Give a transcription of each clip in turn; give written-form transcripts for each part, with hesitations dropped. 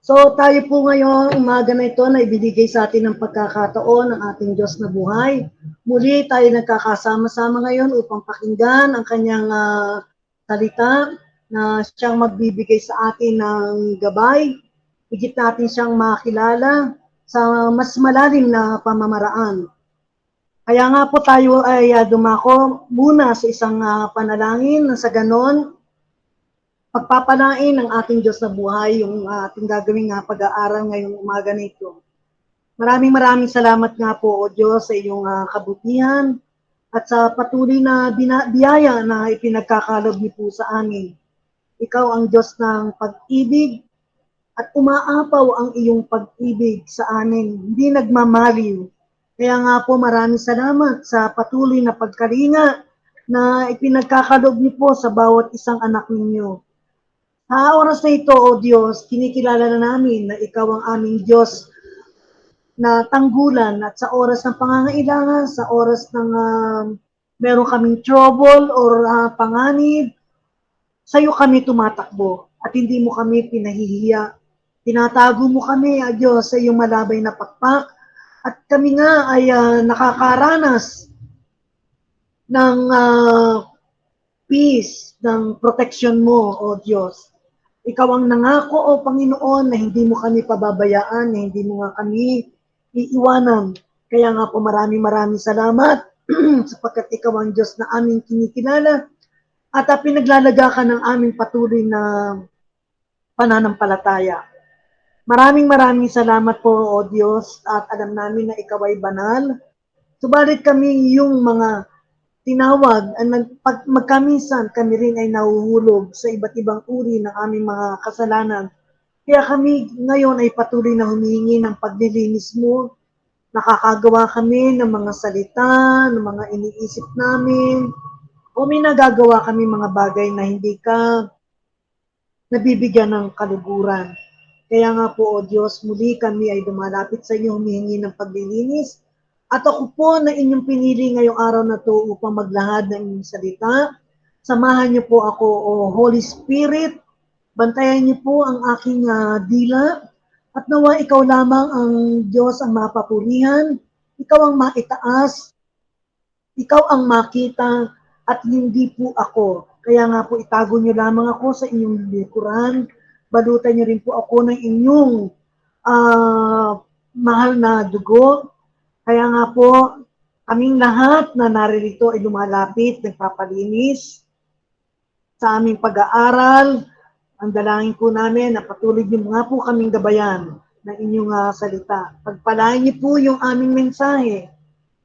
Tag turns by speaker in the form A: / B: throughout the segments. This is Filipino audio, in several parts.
A: So tayo po ngayong umaga na ito na ibinigay sa atin ng pagkakataon ng ating Diyos na buhay. Muli tayo nagkakasama-sama ngayon upang pakinggan ang kanyang salita na siyang magbibigay sa atin ng gabay. Higit natin siyang makilala sa mas malalim na pamamaraan. Kaya nga po tayo ay dumako muna sa isang panalangin na sa ganon pagpapalain ng ating Diyos na buhay yung ating gagawing pag-aaral ngayong umaga na ito. Maraming salamat nga po, O Diyos, sa iyong kabutihan at sa patuloy na biyaya na ipinagkakalob niyo po sa amin. Ikaw ang Diyos ng pag-ibig at umaapaw ang iyong pag-ibig sa amin, hindi nagmamaliw. Kaya nga po maraming salamat sa patuloy na pagkalinga na ipinagkakalob niyo po sa bawat isang anak ninyo. Sa oras na ito, O Diyos, kinikilala na namin na Ikaw ang aming Diyos na tanggulan at sa oras ng pangangailangan, sa oras ng meron kaming trouble or panganib, sa iyo kami tumatakbo at hindi mo kami pinahihiya. Tinatago mo kami, O Diyos, sa iyong malabay na pakpak at kami nga ay nakakaranas ng peace, ng protection mo, O Diyos. Ikaw ang nangako, O Panginoon, na hindi mo kami pababayaan, na hindi mo nga kami iiwanan. Kaya nga po maraming salamat sapagkat ikaw ang Diyos na aming kinikilala at pinaglalaga ka ng aming patuloy na pananampalataya. Maraming salamat po, O Diyos, at alam namin na ikaw ay banal. Subalit kami yung mga tinawag, pag magkaminsan kami rin ay nahuhulog sa iba't ibang uri ng aming mga kasalanan. Kaya kami ngayon ay patuloy na humihingi ng paglilinis mo. Nakakagawa kami ng mga salita, ng mga iniisip namin, o may nagagawa kami mga bagay na hindi ka nabibigyan ng kaluguran. Kaya nga po, O Diyos, muli kami ay dumalapit sa inyo, humihingi ng paglilinis. At ako po na inyong pinili ngayong araw na to upang maglahad ng inyong salita. Samahan niyo po ako, O Holy Spirit. Bantayan niyo po ang aking dila. At nawa ikaw lamang ang Diyos ang mapapurihan. Ikaw ang maitaas. Ikaw ang makita at hindi po ako. Kaya nga po itago niyo lamang ako sa inyong likuran. Balutan niyo rin po ako ng inyong mahal na dugo. Kaya nga po, kaming lahat na naririto ay lumalapit, nagpapalinis sa aming pag-aaral. Ang dalangin po namin na patuloy niyo nga po kaming gabayan ng inyong salita. Pagpalain niyo po yung aming mensahe.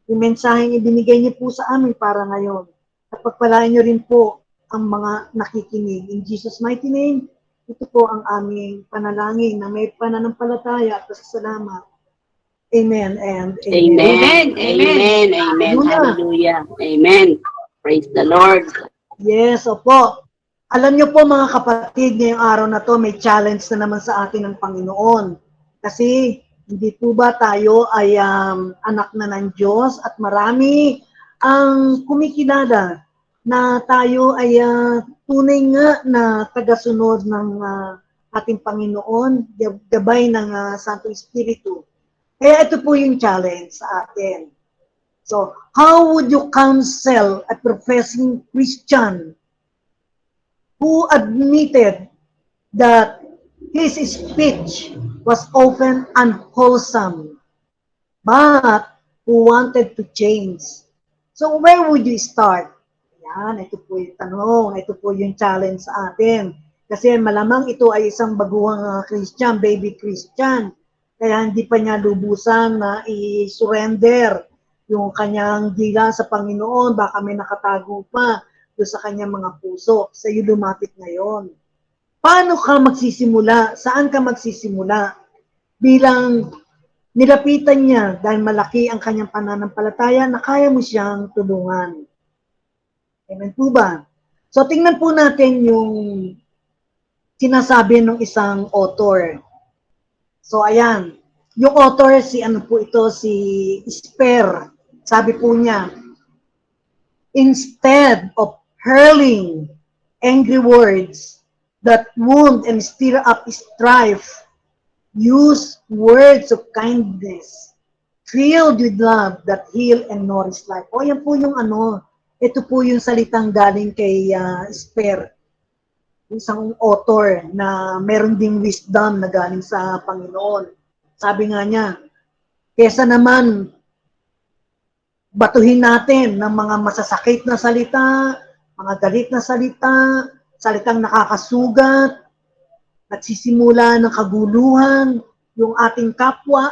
A: Yung mensaheng ibinigay niyo po sa amin para ngayon. At pagpalain niyo rin po ang mga nakikinig. In Jesus' mighty name, ito po ang aming panalangin na may pananampalataya at pasasalamat. Amen and
B: amen. Amen. Amen. Hallelujah. Amen. Praise the Lord.
A: Yes, opo. Alam niyo po mga kapatid, ngayong araw na to may challenge na naman sa atin ng Panginoon. Kasi hindi po ba tayo ay anak na ng Diyos at marami ang kumikilala na tayo ay tunay nga na tagasunod ng ating Panginoon, gabay ng Santo Espiritu. Kaya ito po yung challenge sa atin. So, how would you counsel a professing Christian who admitted that his speech was often unwholesome, but who wanted to change? So, where would you start? Yan, ito po yung tanong, ito po yung challenge sa atin. Kasi malamang ito ay isang baguhang Christian, baby Christian. Kaya hindi pa niya lubusan na i-surrender yung kanyang dila sa Panginoon. Baka may nakatago pa doon sa kanyang mga puso. Sa iyo lumapit ngayon. Paano ka magsisimula? Saan ka magsisimula? Bilang nilapitan niya dahil malaki ang kanyang pananampalataya na kaya mo siyang tulungan. Amen po ba? So tingnan po natin yung sinasabi ng isang author. So ayan, yung author si Sper. Sabi po niya, instead of hurling angry words that wound and stir up strife, Use words of kindness, filled with love that heal and nourish life. O yan po yung ito po yung salitang galing kay Esper, isang author na meron ding wisdom na galing sa Panginoon. Sabi nga niya, kesa naman batuhin natin ng mga masasakit na salita, mga galit na salita, salitang nakakasugat, nagsisimula ng kaguluhan, yung ating kapwa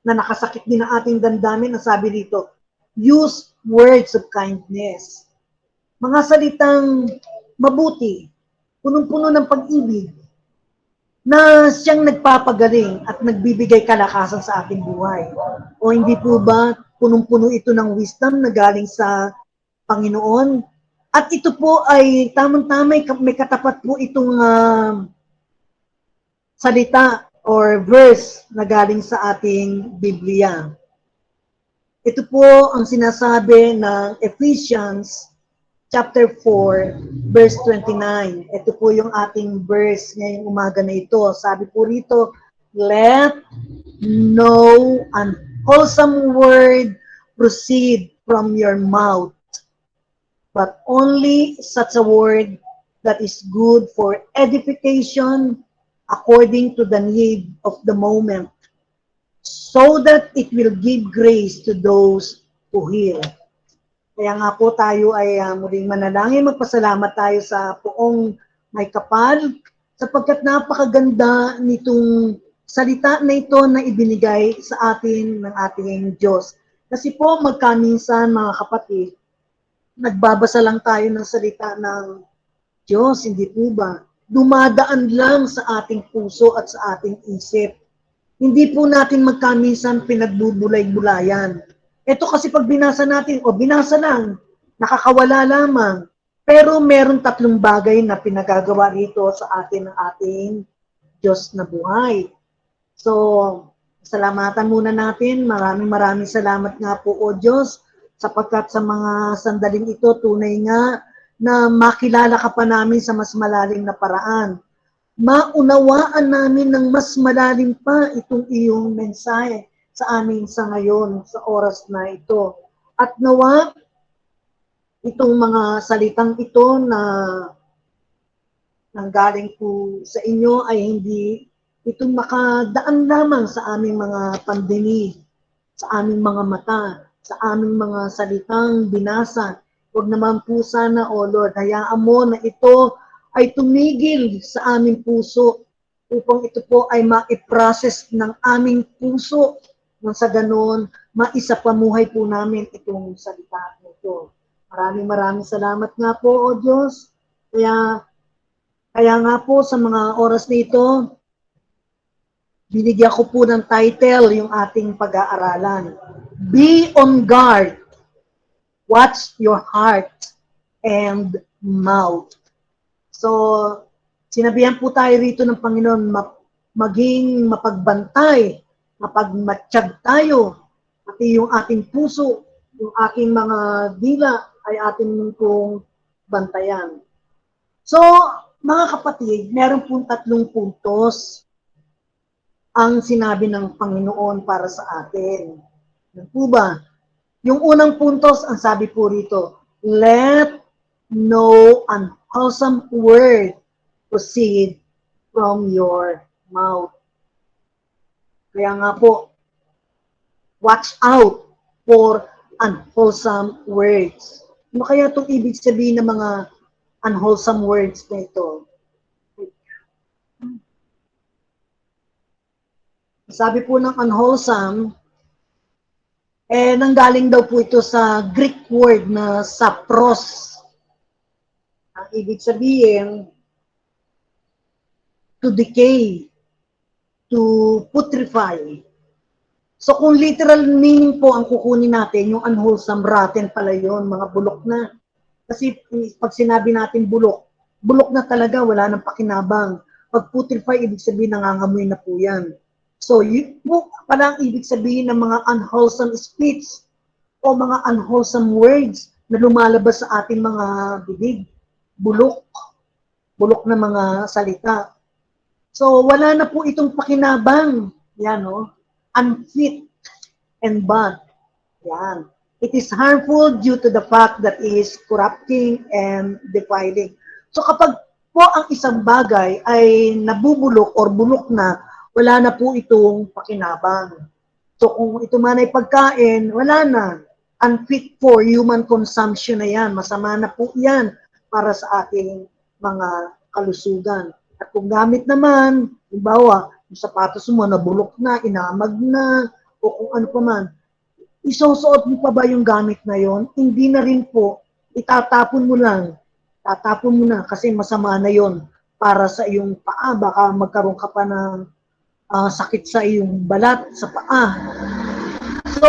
A: na nakasakit din ang ating damdamin, ang sabi dito, use words of kindness. Mga salitang mabuti, punong-puno ng pag-ibig, na siyang nagpapagaling at nagbibigay kalakasan sa ating buhay. O hindi po ba punong-puno ito ng wisdom na galing sa Panginoon? At ito po ay tamang-tama, may katapat po itong salita or verse na galing sa ating Biblia. Ito po ang sinasabi ng Ephesians chapter 4, verse 29. Ito po yung ating verse ngayong umaga na ito. Sabi po rito, let no unwholesome word proceed from your mouth, but only such a word that is good for edification according to the need of the moment, so that it will give grace to those who hear. Kaya nga po tayo ay muling manalangin, magpasalamat tayo sa Poong May Kapal, sapagkat napakaganda nitong salita na ito na ibinigay sa atin ng ating Diyos. Kasi po magkaminsan mga kapatid, nagbabasa lang tayo ng salita ng Diyos, hindi po ba? Dumadaan lang sa ating puso at sa ating isip. Hindi po natin magkaminsan pinagbubulay-bulayan. Ito kasi pag binasa natin, binasa lang, nakakawala lamang. Pero meron tatlong bagay na pinagagawa rito sa atin ng ating Diyos na buhay. So, salamatan muna natin. Maraming salamat nga po, O Diyos, sapagkat sa mga sandaling ito, tunay nga na makilala ka pa namin sa mas malalim na paraan. Maunawaan namin ng mas malalim pa itong iyong mensahe sa amin sa ngayon, sa oras na ito. At nawa, itong mga salitang ito na nanggaling po sa inyo ay hindi itong makadaan lamang sa aming mga pandemik, sa aming mga mata, sa aming mga salitang binasa. Huwag naman po sana, O Lord, hayaan mo na ito ay tumigil sa aming puso upang ito po ay ma-process ng aming puso. Nang sa ganon, maisapamuhay po namin itong salita nito. Maraming salamat nga po, O Diyos. Kaya nga po sa mga oras nito, binigyan ko po ng title yung ating pag-aaralan. Be on guard. Watch your heart and mouth. So, sinabihan po tayo rito ng Panginoon, maging mapagbantay, mapagmatsyag tayo, pati yung ating puso, yung aking mga dila ay ating pong bantayan. So, mga kapatid, meron pong tatlong puntos ang sinabi ng Panginoon para sa atin. Ano po ba? Yung unang puntos, ang sabi po rito, let no unwholesome word proceed from your mouth. Kaya nga po, watch out for unwholesome words. Ano kaya itong ibig sabihin ng mga unwholesome words na ito? Sabi po ng unwholesome, nanggaling daw po ito sa Greek word na sapros. Ang ibig sabihin, to decay, to putrefy. So kung literal meaning po ang kukunin natin, yung unwholesome, rotten pala yun, mga bulok na. Kasi pag sinabi natin bulok, bulok na talaga, wala nang pakinabang. Pag putrefy, ibig sabihin nangangamoy na po yan. So yun po pala ang ibig sabihin ng mga unwholesome speech o mga unwholesome words na lumalabas sa ating mga bibig. Bulok. Bulok na mga salita. So, wala na po itong pakinabang. Yan, no? Unfit and bad. Yan. It is harmful due to the fact that it is corrupting and defiling. So, kapag po ang isang bagay ay nabubulok or bulok na, wala na po itong pakinabang. So, kung ito man ay pagkain, wala na. Unfit for human consumption na yan. Masama na po yan para sa ating mga kalusugan. At kung gamit naman, halimbawa, yung sapatos mo nabulok na, inamag na, o kung ano pa man, isusuot mo pa ba yung gamit na yon? Hindi na rin po, itatapon mo lang. Tatapon mo na kasi masama na yon para sa iyong paa. Baka magkaroon ka pa ng sakit sa iyong balat, sa paa. So,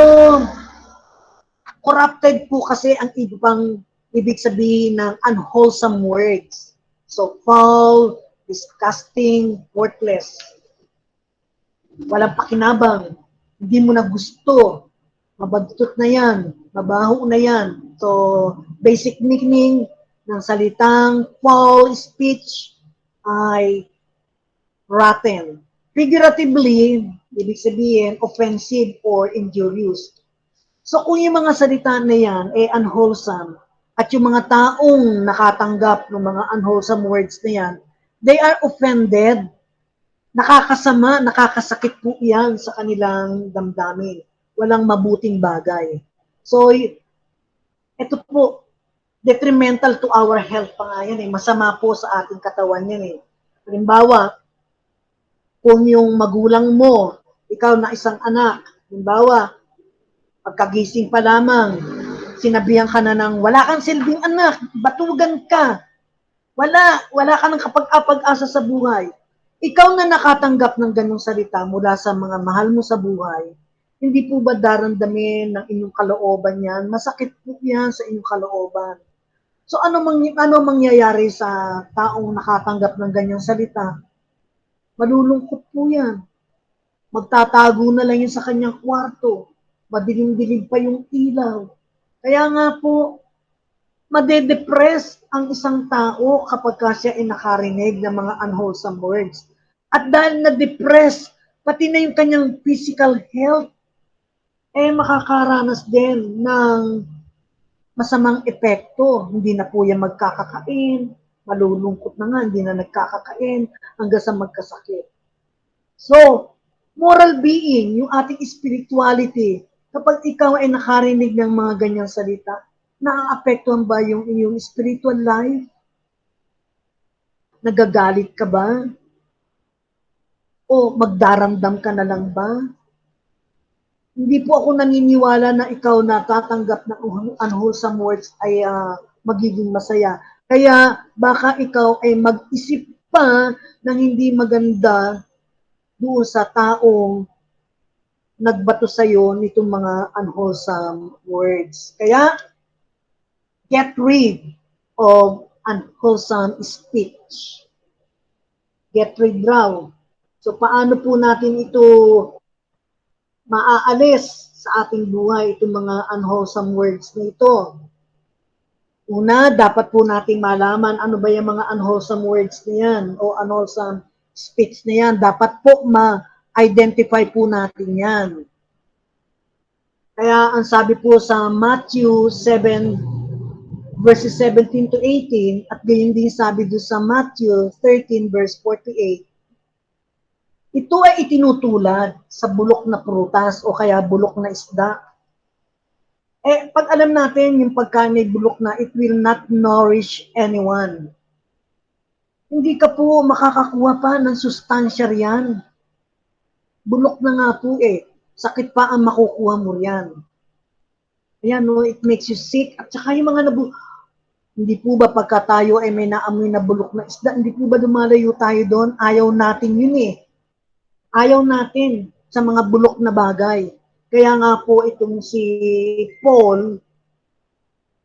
A: corrupted po kasi ang ibig sabihin ng unwholesome words. So, foul, disgusting, worthless. Walang pakinabang. Hindi mo na gusto. Mabagtot na yan. Mabaho na yan. So, basic meaning ng salitang foul speech ay rotten. Figuratively, ibig sabihin, offensive or injurious. So, kung yung mga salita na yan ay unwholesome, at yung mga taong nakatanggap ng mga unwholesome words na yan, they are offended. Nakakasama, nakakasakit po yan sa kanilang damdamin. Walang mabuting bagay. So, ito po, detrimental to our health pa nga yan eh. Masama po sa ating katawan yan eh. Halimbawa, kung yung magulang mo, ikaw na isang anak, halimbawa, pagkagising pa lamang, sinabihan ka na ng, wala kang silbing anak, batugan ka. Wala ka ng kapag-apag-asa sa buhay. Ikaw na nakatanggap ng ganong salita mula sa mga mahal mo sa buhay, hindi po ba daramdamin ng inyong kalooban yan? Masakit po yan sa inyong kalooban. So ano mangyayari sa taong nakatanggap ng ganyang salita? Malulungkot po yan. Magtatago na lang yun sa kanyang kwarto. Madilim-dilim pa yung ilaw. Kaya nga po, madedepress ang isang tao kapag siya ay nakarinig ng mga unwholesome words. At dahil na-depress, pati na yung kanyang physical health, makakaranas din ng masamang epekto. Hindi na po yan magkakakain, malulungkot na nga, hindi na nagkakakain, hanggang sa magkasakit. So, moral being, yung ating spirituality, kapag ikaw ay nakarinig ng mga ganyang salita, naaapektuhan ba yung iyong spiritual life? Nagagalit ka ba? O magdaramdam ka na lang ba? Hindi po ako naniniwala na ikaw na tatanggap ng unwholesome words ay magiging masaya. Kaya baka ikaw ay mag-isip pa ng hindi maganda doon sa taong nagbato sa'yo nitong mga unwholesome words. Kaya, get rid of unwholesome speech. Get rid raw. So, paano po natin ito maaalis sa ating buhay, itong mga unwholesome words na ito? Una, dapat po nating malaman ano ba yung mga unwholesome words na yan o unwholesome speech na yan. Dapat po ma-identify po natin yan. Kaya ang sabi po sa Matthew 7 verses 17 to 18 at gayon din sabi doon sa Matthew 13 verse 48, ito ay itinutulad sa bulok na prutas o kaya bulok na isda. Pag alam natin yung pagkain ay bulok na, it will not nourish anyone. Hindi ka po makakakuha pa ng sustansya riyan. Bulok na nga po sakit pa ang makukuha mo riyan. Ayan, no, it makes you sick. At saka yung mga hindi po ba pagka tayo ay may naamoy na bulok na isda, hindi po ba lumalayo tayo doon? Ayaw natin yun Ayaw natin sa mga bulok na bagay. Kaya nga po itong si Paul,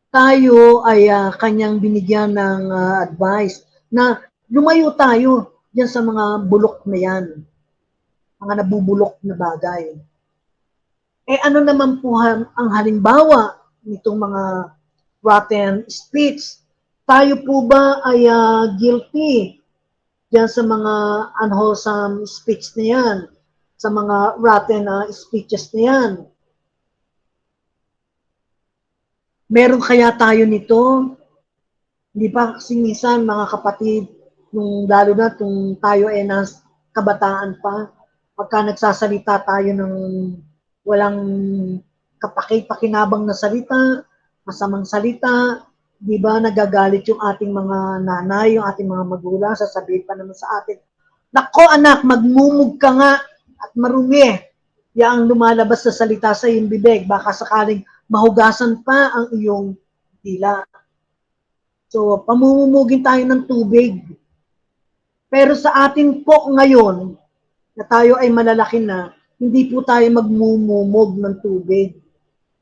A: tayo ay kanyang binigyan ng advice na lumayo tayo dyan sa mga bulok na yan. Mga nabubulok na bagay. Ano naman po ang halimbawa nitong mga rotten speech? Tayo po ba ay guilty diyan sa mga unwholesome speech na yan, sa mga rotten speeches na yan. Meron kaya tayo nito? Hindi pa kasi minsan mga kapatid, lalo na kung tayo ay nas kabataan pa, pagka nagsasalita tayo ng walang kapaki-pakinabang na salita, masamang salita, di ba nagagalit yung ating mga nanay, yung ating mga magulang, sasabihin pa naman sa atin, nako anak, magmumug ka nga at marumi. Yang lumalabas sa salita sa iyong bibig, baka sakaling mahugasan pa ang iyong dila. So, pamumumugin tayo ng tubig. Pero sa atin po ngayon, na tayo ay malalaki na, hindi po tayo magmumumog ng tubig.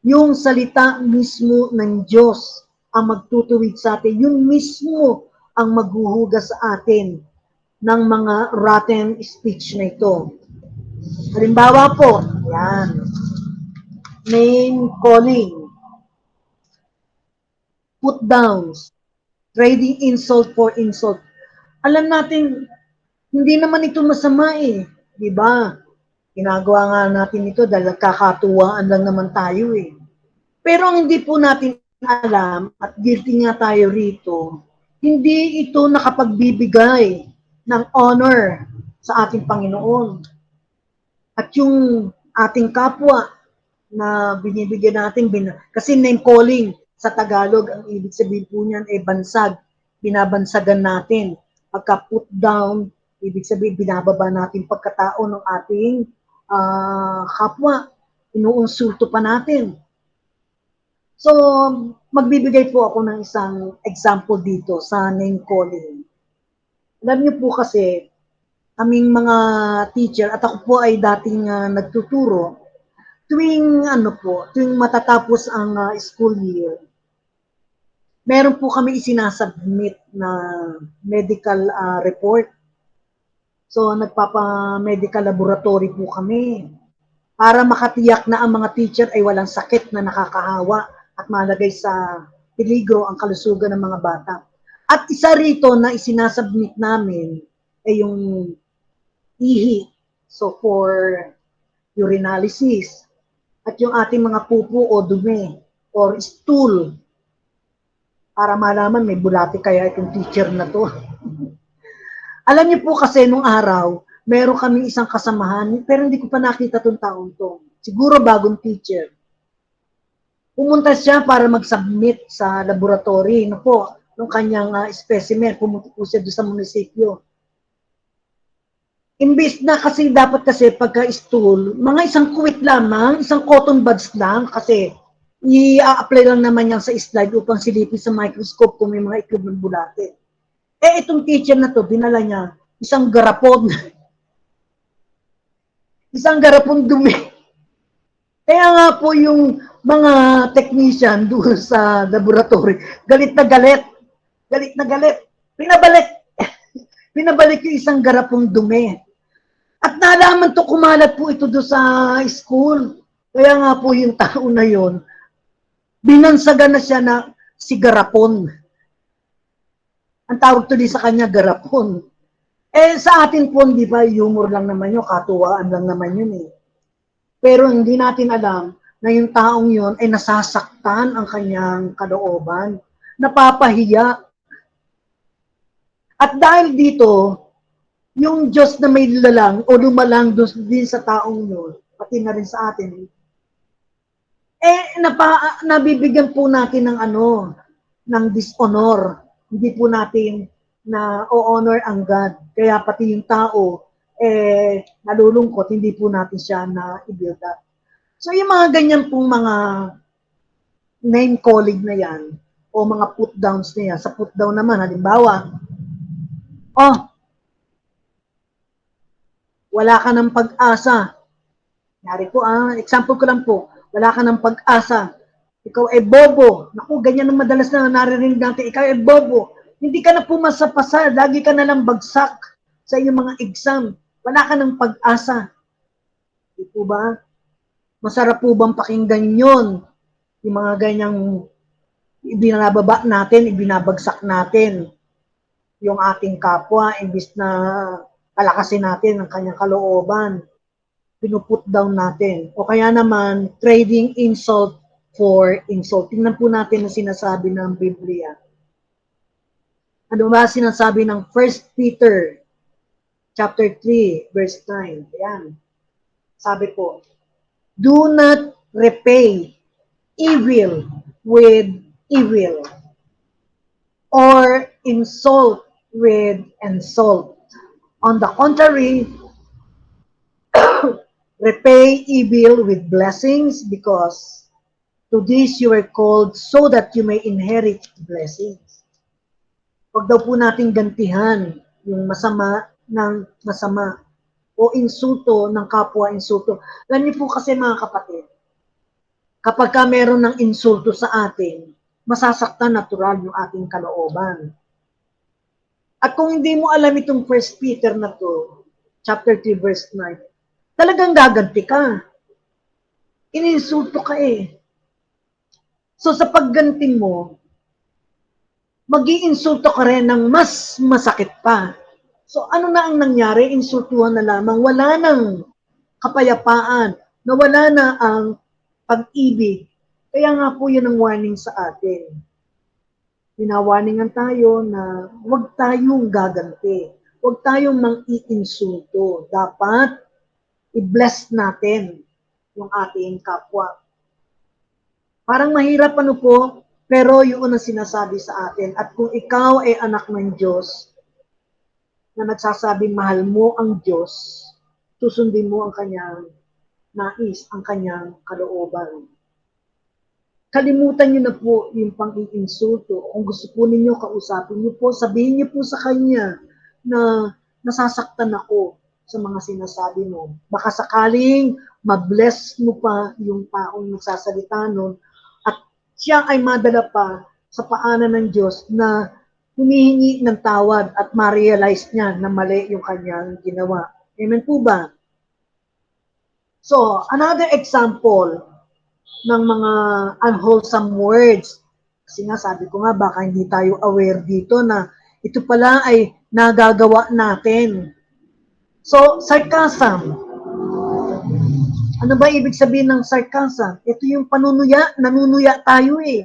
A: Yung salita mismo ng Diyos ang magtutuwid sa atin. Yung mismo ang maghuhugas sa atin ng mga rotten speech na ito. Halimbawa po, yan, name calling, put downs, trading insult for insult. Alam natin, hindi naman ito masama eh. Di ba? Ginagawa nga natin ito dahil kakatuwaan lang naman tayo eh. Pero ang hindi po natin alam at guilty nga tayo rito, hindi ito nakapagbibigay ng honor sa ating Panginoon. At yung ating kapwa na binibigyan natin, kasi name calling sa Tagalog, ang ibig sabihin po niyan ay bansag, binabansagan natin. Pagka put down, ibig sabihin binababa natin pagkatao ng ating kapwa, inuunsulto pa natin. So, magbibigay po ako ng isang example dito sa name calling. Alam niyo po kasi, kaming mga teacher, at ako po ay dating nagtuturo, tuwing matatapos ang school year, meron po kami isinasubmit na medical report. So, nagpapa-medical laboratory po kami para makatiyak na ang mga teacher ay walang sakit na nakakahawa at malagay sa peligro ang kalusugan ng mga bata. At isa rito na isinasubmit namin ay yung ihi. So, for urinalysis. At yung ating mga pupo o dumi or stool para malaman may bulati kaya itong teacher na to. Alam niyo po kasi nung araw, meron kami isang kasamahan, pero hindi ko pa nakita itong taong to. Siguro bagong teacher. Pumunta siya para mag-submit sa laboratory, no po, ng kanyang specimen. Pumunta po siya doon sa munisipyo. Imbis na kasi dapat kasi pagka-stool, mga isang kuwit lamang, isang cotton buds lang, kasi i-apply lang naman yan sa slide upang silipin sa microscope kung may mga itlog ng bulate. Eh, itong teacher na to, dinala niya isang garapon. Isang garapon dumi. Kaya nga po yung mga technician doon sa laboratory, galit na galit. Galit na galit. Pinabalik. Pinabalik yung isang garapong dumi. At nalaman to, kumalat po ito doon sa school. Kaya nga po yung tao na yon, binansagan na siya na si garapon. Ang tawag tuloy sa kanya, garapon. Eh, sa atin po, di ba, humor lang naman yun, katuwaan lang naman yun eh. Pero hindi natin alam na yung taong yun ay nasasaktan ang kanyang kalooban, napapahiya. At dahil dito, yung Diyos na may lalang o lumalang din sa taong yun, pati na rin sa atin, nabibigyan po natin ng ng dishonor. Hindi po natin na o-honor ang God. Kaya pati yung tao, nalulungkot, hindi po natin siya na i-build up. So yung mga ganyan pong mga name calling na yan, o mga put downs na yan, sa put down naman, halimbawa, wala ka ng pag-asa. Yari po, example ko lang po, wala ka ng pag-asa. Ikaw ay bobo. Naku, ganyan ang madalas na naririnig natin. Ikaw ay bobo. Hindi ka na pumasa-pasa. Lagi ka na lang bagsak sa iyong mga exam. Wala ka ng pag-asa. Di po ba? Masarap po bang pakinggan yun? Yung mga ganyang ibinababa natin, ibinabagsak natin. yung ating kapwa, imbis na palakasin natin ang kanyang kalooban, pinuput down natin. O kaya naman, trading insult for insult. Tingnan po natin ang sinasabi ng Biblia. Ano ba sinasabi ng 1 Peter chapter 3, verse 9? Ayan. Sabi po, do not repay evil with evil or insult with insult. On the contrary, repay evil with blessings because to this you were called so that you may inherit blessings. Huwag daw po natin gantihan yung masama ng masama o insulto ng kapwa insulto. Alam niyo po kasi mga kapatid, kapag ka meron ng insulto sa atin, masasaktan natural yung ating kalooban. At kung hindi mo alam itong 1 Peter na to, chapter 3, verse 9, talagang gaganti ka. Ininsulto ka eh. So sa pagganti mo, mag-iinsulto ka rin ng mas masakit pa. So ano na ang nangyari? Insultuhan na lamang. Wala nang kapayapaan. Nawala na ang pag-ibig. Kaya nga po yun ang warning sa atin. Pinawarningan tayo na huwag tayong gaganti. Huwag tayong mang-iinsulto. Dapat i-bless natin yung ating kapwa. Parang mahirap ano po, pero yun ang sinasabi sa atin. At kung ikaw ay anak ng Diyos, na nagsasabing mahal mo ang Diyos, susundin mo ang kanyang nais, ang kanyang kalooban. Kalimutan niyo na po yung pang-iinsulto. Kung gusto po ninyo, kausapin niyo po, sabihin niyo po sa kanya na nasasaktan ako sa mga sinasabi mo. Baka sakaling ma-bless mo pa yung taong nagsasalita nun at siya ay madala pa sa paanan ng Diyos na humihingi ng tawad at ma-realize niya na mali yung kanyang ginawa. Amen po ba? So, another example ng mga unwholesome words. Kasi nga, sabi ko nga, baka hindi tayo aware dito na ito pala ay nagagawa natin. So, sarcasm. Ano ba ibig sabihin ng sarcasm? Ito yung panunuya, nanunuya tayo eh.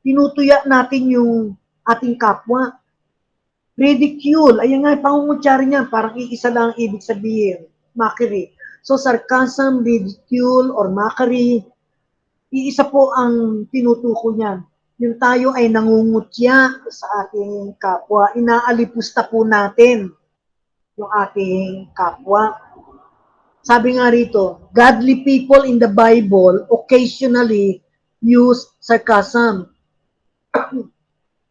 A: Tinutuya natin yung ating kapwa. Ridicule, ayan nga, pangungutsari niya, parang iisa lang ang ibig sabihin, mockery. So, sarcasm, ridicule, or mockery, iisa po ang tinutuko niyan. Yung tayo ay nangungutya sa ating kapwa, inaalipusta po natin yung ating kapwa. Sabi nga rito, godly people in the Bible occasionally use sarcasm,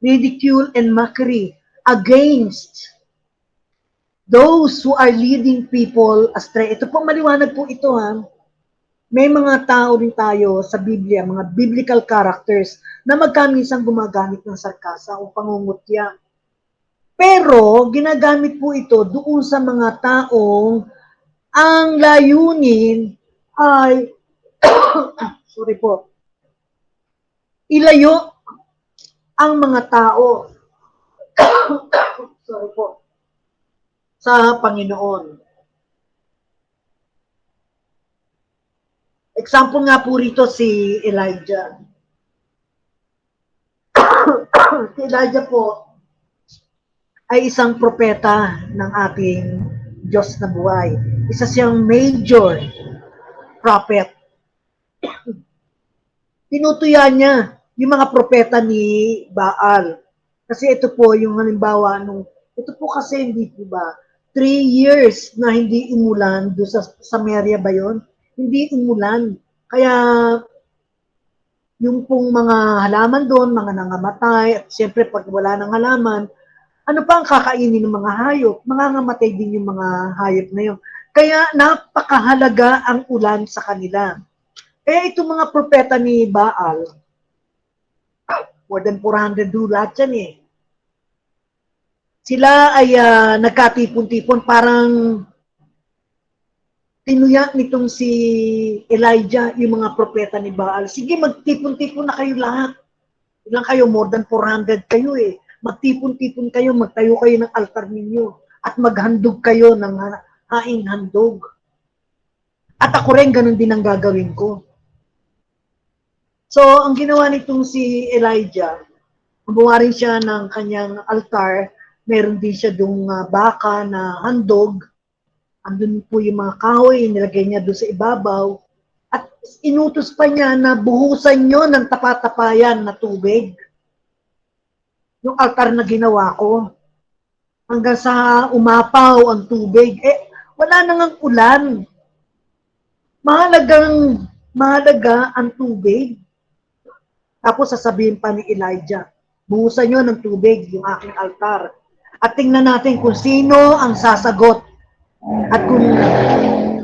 A: ridicule, and mockery against those who are leading people astray. Ito po, maliwanag po ito ha. May mga tao rin tayo sa Biblia, mga biblical characters, na magkaminsang gumagamit ng sarkasa o pangungutya. Pero, ginagamit po ito doon sa mga taong ang layunin ay, sorry po, ilayo ang mga tao, sorry po, sa Panginoon. Example nga po rito si Elijah. Si Elijah po ay isang propeta ng ating Diyos na buhay. Isa siyang major prophet. Tinutuya niya yung mga propeta ni Baal. Kasi ito po yung halimbawa ito po kasi hindi po ba 3 years na hindi umulan doon sa Samaria ba yun? Hindi umulan. Kaya yung pong mga halaman doon, mga nangamatay, at siyempre pag wala ng halaman, ano pa ang kakainin ng mga hayop? Mangangamatay din yung mga hayop na yun. Kaya napakahalaga ang ulan sa kanila. Kaya itong mga propeta ni Baal, more than 400 lahat yan eh. Sila ay nagkatipon-tipon, parang tinuya nitong si Elijah yung mga propeta ni Baal. Sige, magtipon-tipon na kayo lahat. Ilang kayo? More than 400 kayo eh. magtipon-tipon kayo, magtayo kayo ng altar ninyo, at maghandog kayo ng haing handog. At ako rin, ganun din ang gagawin ko. So, ang ginawa nitong si Elijah, gumawa rin siya ng kanyang altar, meron din siya dung baka na handog, andun po yung mga kahoy, nilagay niya doon sa ibabaw, at inutos pa niya na buhusan nyo ng tapatapayan na tubig. Yung altar na ginawa ko, hanggang sa umapaw ang tubig, wala nang ulan. Mahalaga ang tubig. Tapos sasabihin pa ni Elijah, buhusan nyo ng tubig yung aking altar. At tingnan natin kung sino ang sasagot. At kung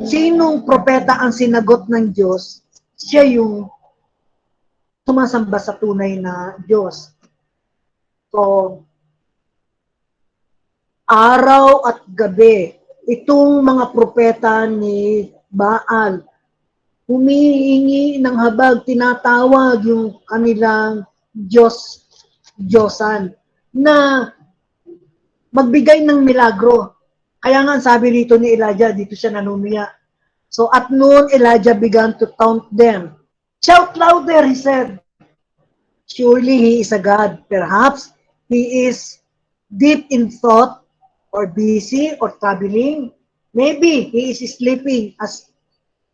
A: sinong propeta ang sinagot ng Diyos, siya yung sumasamba sa tunay na Diyos. So, araw at gabi, itong mga propeta ni Baal, humihingi ng habag, tinatawag yung kanilang Diyosan na magbigay ng milagro. Kaya nga sabi dito ni Elijah, dito siya nanumiya. So at noon, Elijah began to taunt them. Shout louder, he said. Surely he is a God. Perhaps he is deep in thought or busy or traveling. Maybe he is sleeping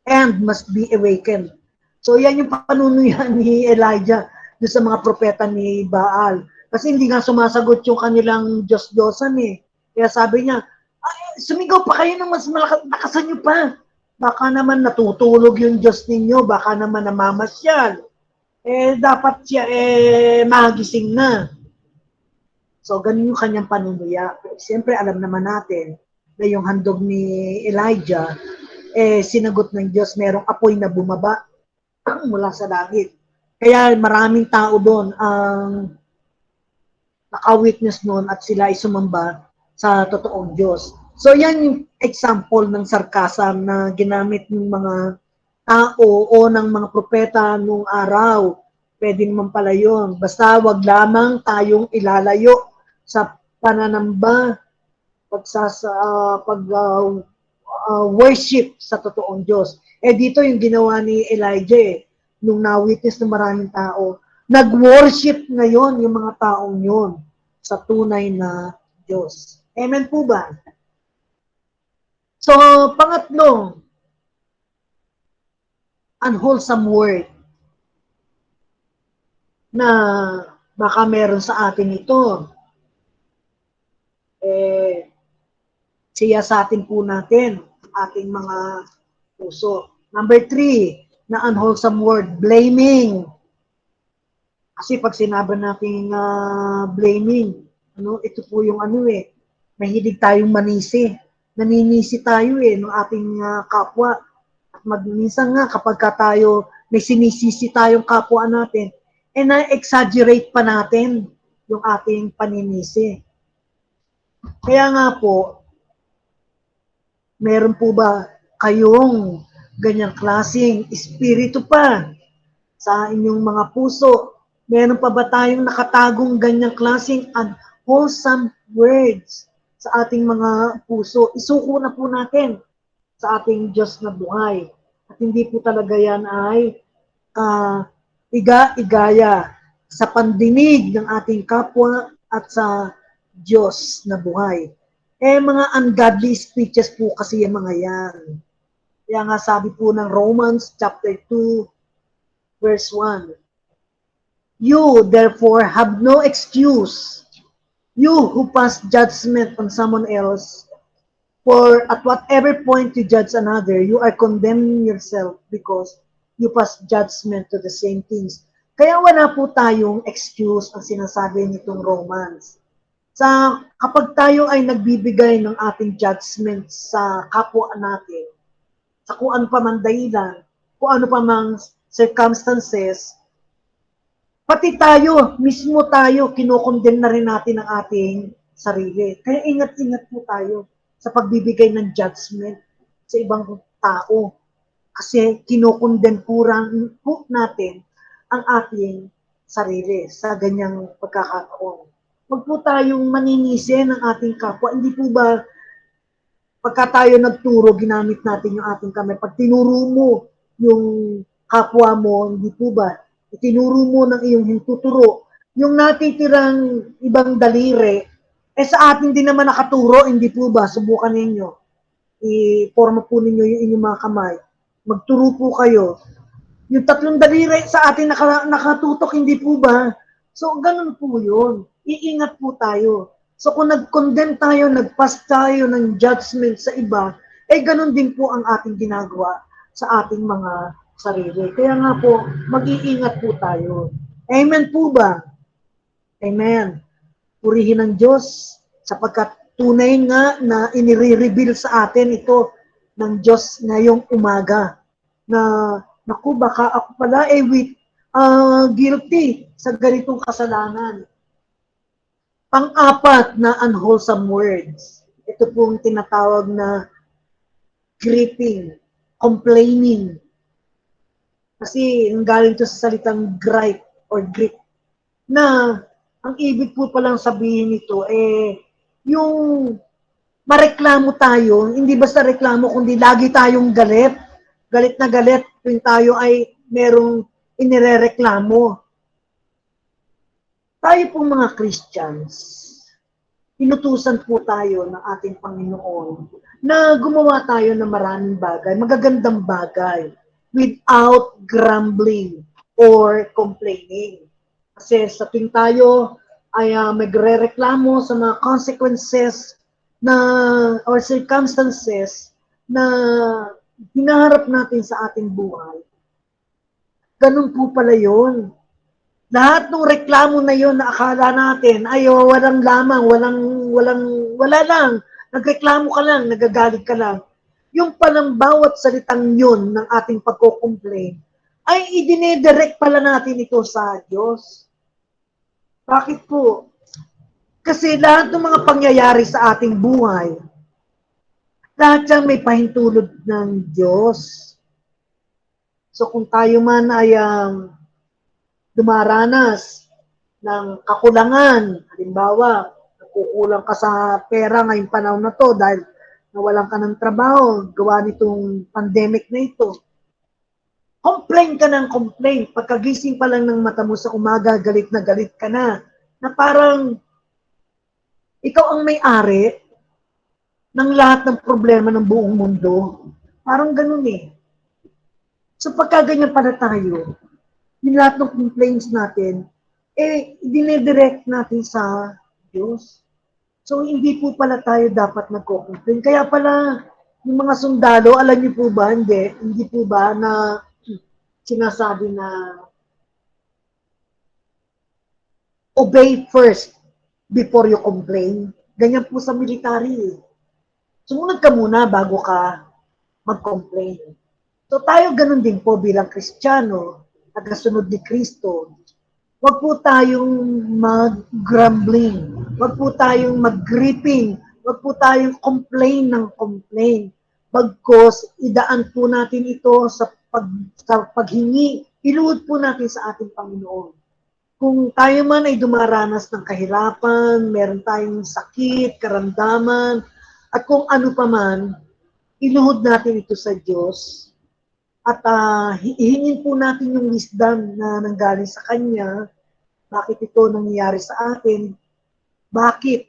A: and must be awakened. So yan yung panunuyan ni Elijah doon sa mga propeta ni Baal. Kasi hindi nga sumasagot yung kanilang Diyos-Diyosan eh. Kaya sabi niya, sumigaw pa kayo ng mas lakasan nyo pa. Baka naman natutulog yung Diyos ninyo, baka naman namamasyal. Dapat siya magising na. So, ganun yung kanyang panunuya. Siyempre, alam naman natin na yung handog ni Elijah, sinagot ng Diyos, merong apoy na bumaba mula sa langit. Kaya maraming tao doon ang naka-witness noon at sila ay sumamba sa totoong Diyos. So yan yung example ng sarcasm na ginamit ng mga tao o ng mga propeta nung araw. Pwede naman pala yun. Basta wag lamang tayong ilalayo sa pananamba, worship sa totoong Diyos. Dito yung ginawa ni Elijah nung na-witness ng maraming tao, nag-worship ngayon yung mga taong yun sa tunay na Diyos. Amen po ba? So, pangatlo, unwholesome word na baka meron sa atin ito. Siyasatin po natin ating mga puso. Number 3, na unwholesome word, blaming. Kasi pag sinabi natin blaming, ito po yung mahilig tayong manisi. Naninisi tayo ng ating kapwa. At minsan nga kapag tayo may sinisisi tayong kapwa natin, na-exaggerate pa natin yung ating paninisi. Kaya nga po, meron po ba kayong ganyang klaseng espiritu pa sa inyong mga puso? Meron pa ba tayong nakatagong ganyang klaseng unwholesome words sa ating mga puso? Isuko na po natin sa ating Diyos na buhay. At hindi po talaga yan ay iga-igaya sa pandinig ng ating kapwa at sa Diyos na buhay. Mga ungodly speeches po kasi yung mga yan. Kaya nga sabi po ng Romans chapter 2, verse 1, you therefore have no excuse, you who pass judgment on someone else, for at whatever point you judge another, you are condemning yourself because you pass judgment to the same things. Kaya wala po tayong excuse ang sinasabi nitong Romans. Kapag tayo ay nagbibigay ng ating judgment sa kapwa natin, sa kung ano pa man dahilan, kung ano pa mang circumstances, pati tayo, mismo tayo, kinokondem na rin natin ang ating sarili. Kaya ingat-ingat po tayo sa pagbibigay ng judgment sa ibang tao. Kasi kinokondem po natin ang ating sarili sa ganyang pagkakataon. Huwag po tayong maninisi ng ating kapwa. Hindi po ba pagka tayo nagturo, ginamit natin yung ating kamay. Pag tinuro mo yung kapwa mo, hindi po ba, itinuro mo ng iyong hintuturo, yung natitirang ibang daliri, eh sa atin din naman nakaturo, hindi po ba, subukan ninyo, i-forma po ninyo yung inyong mga kamay, magturo po kayo, yung tatlong daliri sa atin nakatutok, hindi po ba? So, ganun po yun. Iingat po tayo. So, kung nag-condemn tayo, nag-pass tayo ng judgment sa iba, eh ganun din po ang ating ginagawa sa ating mga sarili. Kaya nga po, mag-iingat po tayo. Amen po ba? Amen. Purihin ng Diyos sapagkat tunay nga na inire-reveal sa atin ito ng Diyos ngayong umaga na naku, baka ako pala guilty sa ganitong kasalanan. Pang-apat na unwholesome words. Ito pong tinatawag na gripping, complaining. Kasi galing to sa salitang gripe or grip na ang ibig po palang sabihin nito yung mareklamo tayo, hindi basta reklamo kundi lagi tayong galit. Galit na galit tuwing tayo ay merong inirereklamo. Tayo pong mga Christians, inutusan po tayo ng ating Panginoon na gumawa tayo ng maraming bagay, magagandang bagay, without grumbling or complaining. Kasi sa tuwing tayo ay magre-reklamo sa mga consequences na or circumstances na hinaharap natin sa ating buhay. Ganun po pala yun. Lahat ng reklamo na yun na akala natin ay walang lamang, wala lang. Nagreklamo ka lang, nagagalit ka lang. Yung palang bawat salitang yun ng ating pagko-complain ay idinidirect pala natin ito sa Diyos. Bakit po? Kasi lahat ng mga pangyayari sa ating buhay, lahat siyang may pahintulot ng Diyos. So kung tayo man ay dumaranas ng kakulangan, halimbawa, nakukulang ka sa pera ngayong panahon na to dahil nawalan ka ng trabaho, gawa nitong pandemic na ito. Complain ka ng complain. Pagkagising pa lang ng mata mo sa umaga, galit ka na parang ikaw ang may-ari ng lahat ng problema ng buong mundo. Parang ganun eh. So pagka ganyan pala tayo, yung lahat ng complaints natin, dinidirect natin sa Diyos. So hindi po pala tayo dapat nagko-complain. Kaya pala, yung mga sundalo, alam niyo po ba, hindi po ba na sinasabi na obey first before you complain. Ganyan po sa military. Sumunod ka muna bago ka mag-complain. So tayo ganun din po bilang Kristiyano, tagasunod ni Kristo. Huwag po tayong mag-grumbling. Huwag po tayong mag-gripping. Huwag po tayong complain ng complain. Bagkos, idaan po natin ito sa paghingi. Iluhod po natin sa ating Panginoon. Kung tayo man ay dumaranas ng kahirapan, meron tayong sakit, karamdaman, at kung ano pa man, iluhod natin ito sa Diyos. At hihingin po natin yung wisdom na nanggaling sa Kanya. Bakit ito nangyayari sa atin? Bakit?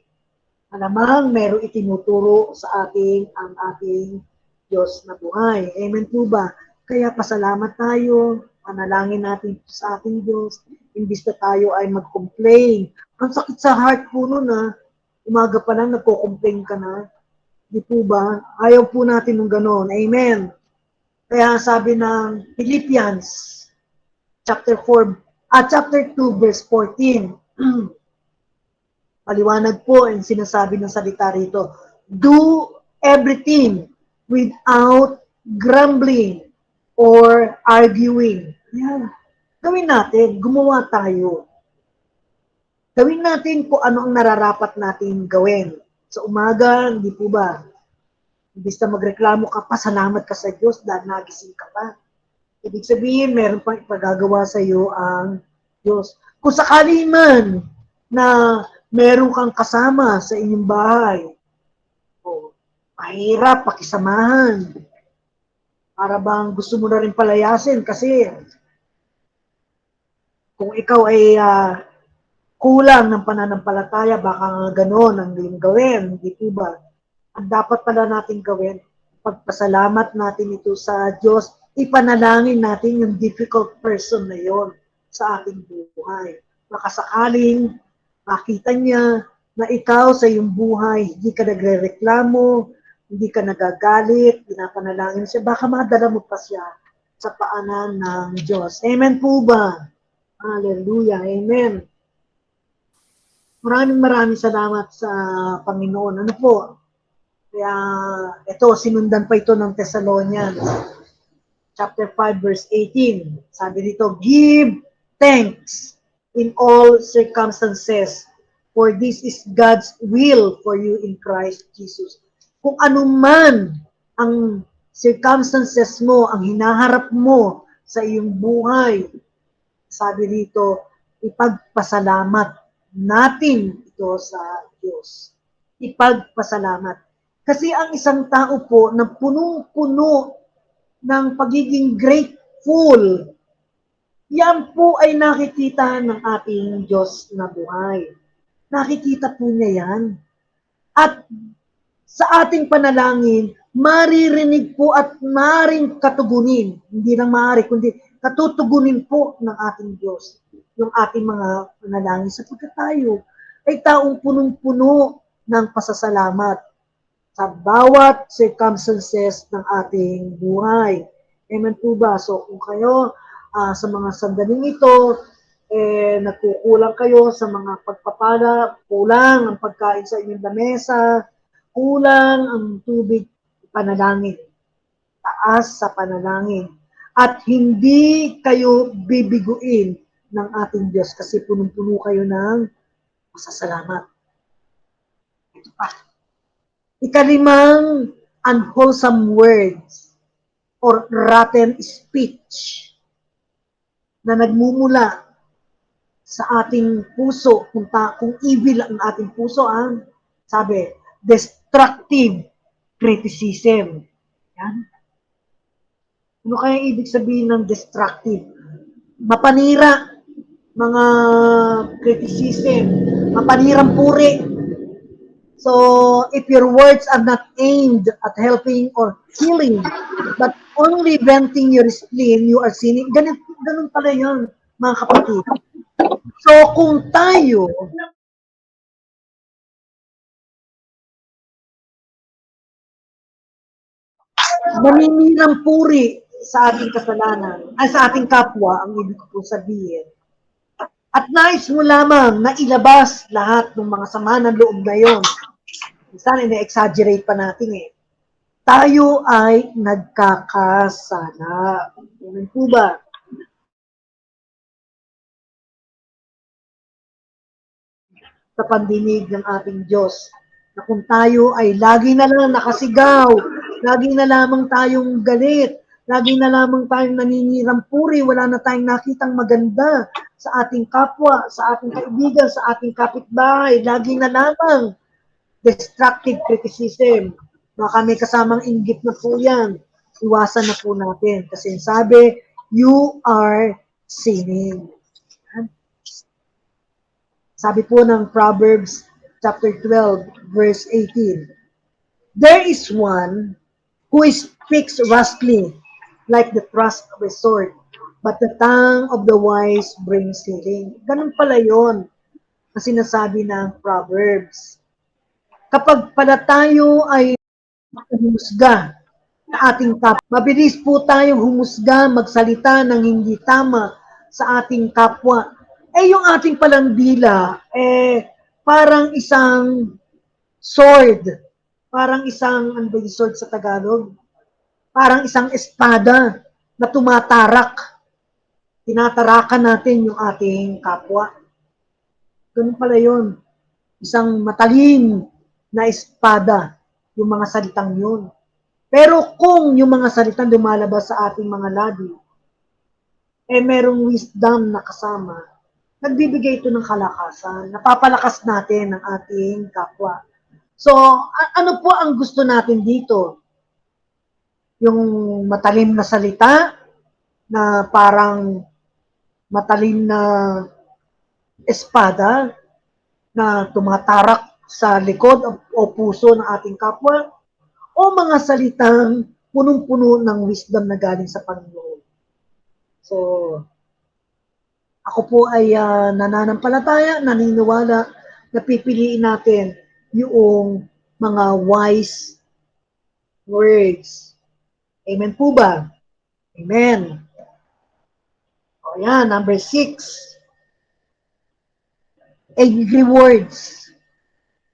A: Alamang meron itinuturo sa ating ang ating Diyos na buhay. Amen po ba? Kaya pasalamat tayo, panalangin natin sa ating Diyos, imbis na tayo ay mag-complain. Ang sakit sa heart po nun umaga pa lang nagko-complain ka na. Di po ba? Ayaw po natin ng ganon. Amen. Kaya sabi ng Philippians chapter 2 verse 14. Paliwanag po ang sinasabi ng salita rito. Do everything without grumbling or arguing. Yan. Gawin natin, gumawa tayo. Gawin natin kung ano ang nararapat natin gawin. Sa umaga, hindi po ba? Imbis na magreklamo ka pa, salamat ka sa Diyos dahil nagising ka pa. Ibig sabihin, meron pang ipagagawa sa iyo ang Diyos. Kung sakali man na Meron kang kasama sa inyong bahay. O, mahirap pakisamahan. Para bang gusto mo na rin palayasin kasi kung ikaw ay kulang ng pananampalataya, baka nga gano'n ang iyong gawin, hindi po ba? Ang dapat pala natin gawin, pagpasalamat natin ito sa Diyos, ipanalangin natin yung difficult person na yon sa ating buhay. Makasakaling makita niya na ikaw sa iyong buhay, hindi ka nagre-reklamo, hindi ka nagagalit, pinapanalangin siya, baka madala mo pa siya sa paanan ng Diyos. Amen po ba? Hallelujah. Amen. Maraming salamat sa Panginoon. Ano po? Kaya ito, sinundan pa ito ng Thessalonians. Chapter 5, verse 18. Sabi dito, give thanks in all circumstances, for this is God's will for you in Christ Jesus. Kung anuman ang circumstances mo, ang hinaharap mo sa iyong buhay, sabi dito, ipagpasalamat natin ito sa Diyos. Ipagpasalamat. Kasi ang isang tao po na punong-puno ng pagiging grateful, yan po ay nakikita ng ating Diyos na buhay. Nakikita po niya yan. At sa ating panalangin, maririnig po at maring katugunin. Hindi lang maaari, kundi katutugunin po ng ating Diyos yung ating mga panalangin sapagkat tayo ay taong punong-puno ng pasasalamat sa bawat circumstances ng ating buhay. Amen po ba? So kung kayo sa mga sandaling ito, nagkukulang kayo sa mga pagpapala, kulang ang pagkain sa inyong lamesa, kulang ang tubig, panalangin. Taas sa panalangin. At hindi kayo bibiguin ng ating Diyos kasi punong-puno kayo ng masasalamat. Ito pa. Ikalimang unwholesome words or rotten speech na nagmumula sa ating puso, kung evil ang ating puso, sabi, destructive criticism. Yan. Ano kaya ibig sabihin ng destructive? Mapanira, mga criticism, mapanirang puri. So, if your words are not aimed at helping or healing, but only venting your spleen, you are sinning. Ganun pala yun, mga kapatid. So, kung tayo naninirang puri sa ating kasalanan, ay sa ating kapwa, ang ibig ko sabihin, at nais mo lamang na ilabas lahat ng mga sama ng loob na yon. Minsan, ina-exaggerate pa natin tayo ay nagkakasala. Ganun po ba? Sa pandinig ng ating Diyos, na kung tayo ay lagi na lang nakasigaw, lagi na lamang tayong galit, lagi na lamang tayong naninirang puri, wala na tayong nakitang maganda sa ating kapwa, sa ating kaibigan, sa ating kapitbahay, lagi na lamang destructive criticism. Baka may kasamang inggit na po yan. Iwasan na po natin. Kasi sabi, you are sinning. Sabi po ng Proverbs chapter 12, verse 18. There is one who speaks rashly like the thrust of a sword, but the tongue of the wise brings healing. Ganun pala yun ang sinasabi ng Proverbs. Kapag pala tayo ay humusga sa ating kapwa, mabilis po tayong humusga, magsalita ng hindi tama sa ating kapwa. Yung ating palang dila, parang isang sword. Parang isang, ano ba yung sword sa Tagalog? Parang isang espada na tumatarak. Tinatarakan natin yung ating kapwa. Ganun pala yun. Isang matalim na espada, yung mga salitang yun. Pero kung yung mga salitang lumalabas sa ating mga labi, merong wisdom na kasama, nagbibigay ito ng kalakasan. Napapalakas natin ang ating kapwa. So, ano po ang gusto natin dito? Yung matalim na salita na parang matalim na espada na tumatarak sa likod o puso ng ating kapwa o mga salitang punong-puno ng wisdom na galing sa Panginoon. So, ako po ay nananampalataya, naniniwala na pipiliin natin yung mga wise words. Amen po ba? Amen. O yan, number 6. Angry words,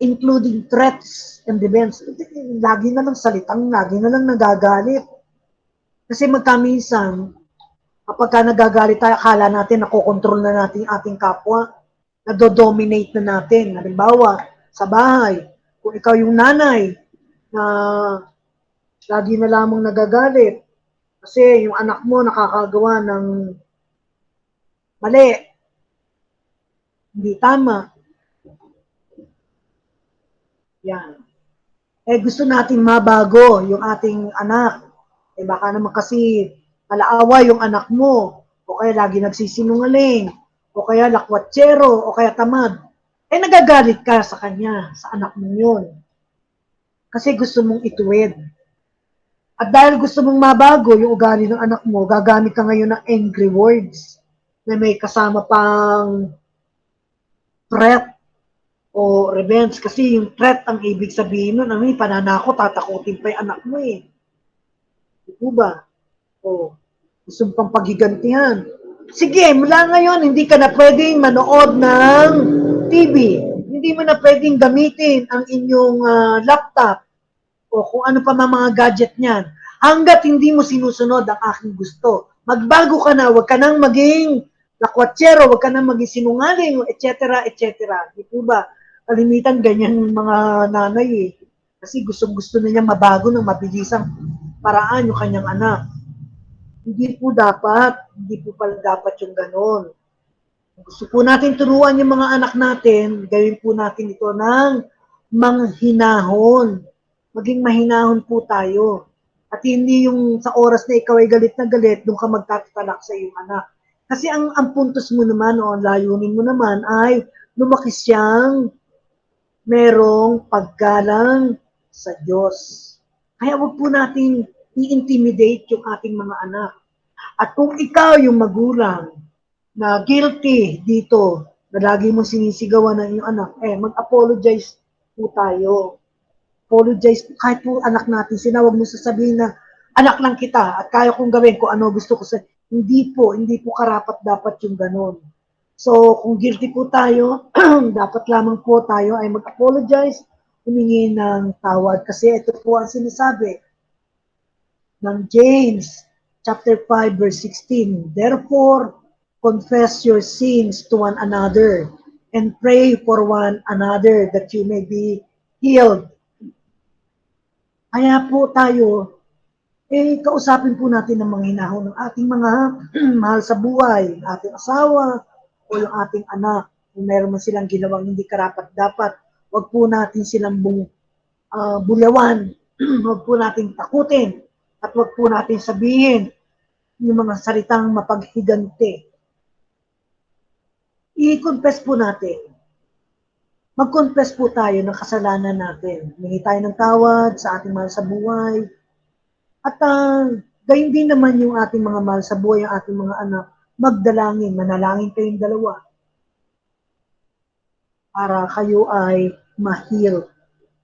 A: including threats and demands. Lagi na lang salitang, lagi na lang nagagalit. Kasi magkaminsan, kapag ka nagagalit tayo, akala natin nakokontrol na natin ating kapwa, nado-dominate na natin. Halimbawa, sa bahay, kung ikaw yung nanay na lagi na lamang nagagalit, kasi yung anak mo nakakagawa ng mali, hindi tama. Yan. Gusto nating mabago yung ating anak. Baka naman kasi malaawa yung anak mo, o kaya lagi nagsisinungaling, o kaya lakwatsero, o kaya tamad. Nagagalit ka sa kanya, sa anak mo yun. Kasi gusto mong ituwid. At dahil gusto mong mabago yung ugali ng anak mo, gagamit ka ngayon ng angry words na may kasama pang threat o revenge. Kasi yung threat, ang ibig sabihin nun, pananako, tatakutin pa yung anak mo eh. Di po ba? O, gusto mo pang paghigantihan. Sige, mula ngayon, hindi ka na pwedeng manood ng TV. Hindi mo na pwedeng gamitin ang inyong laptop o kung ano pa mga gadget niyan. Hanggat hindi mo sinusunod ang aking gusto. Magbago ka na, huwag ka nang maging lakwatsero, huwag ka nang maging sinungaling, etc., etc. Di po ba? Kalimitan ganyan mga nanay eh. Kasi gustong-gusto na niya mabago ng mabilisang paraan yung kanyang anak. Hindi po pala dapat yung ganon. Gusto po natin turuan yung mga anak natin, gawin po natin ito ng manghinahon. Maging mahinahon po tayo. At hindi yung sa oras na ikaw ay galit na galit, doon ka magtatalak sa iyong anak. Kasi ang puntos mo naman o ang layunin mo naman ay lumaki siyang merong paggalang sa Diyos. Kaya wag po natin i-intimidate yung ating mga anak. At kung ikaw yung magulang na guilty dito, na lagi mo sinisigawan ng iyong anak, mag-apologize po tayo. Apologize po, kahit po anak natin, sinawag mo sasabihin na, anak lang kita, at kaya kong gawin kung ano gusto ko sa, hindi po karapat dapat yung ganon. So, kung guilty po tayo, dapat lamang po tayo ay mag-apologize, humingi ng tawad. Kasi ito po ang sinasabi ng James chapter 5 verse 16. Therefore, confess your sins to one another and pray for one another that you may be healed. Kaya po tayo, kausapin po natin ang mga hinahon ng ating mga mahal sa buhay, ating asawa, o yung ating anak. Kung meron man silang ginawang hindi karapat-dapat, wag po natin silang bulawan. Wag po natin takutin. At wag po natin sabihin yung mga salitang mapaghiganti. I-confess po natin. Mag-confess po tayo ng kasalanan natin. Humingi tayo ng tawad sa ating mahal sa buhay. At gayon din naman yung ating mga mahal sa buhay, ang ating mga anak, magdalangin, manalangin kayong dalawa para kayo ay ma-heal.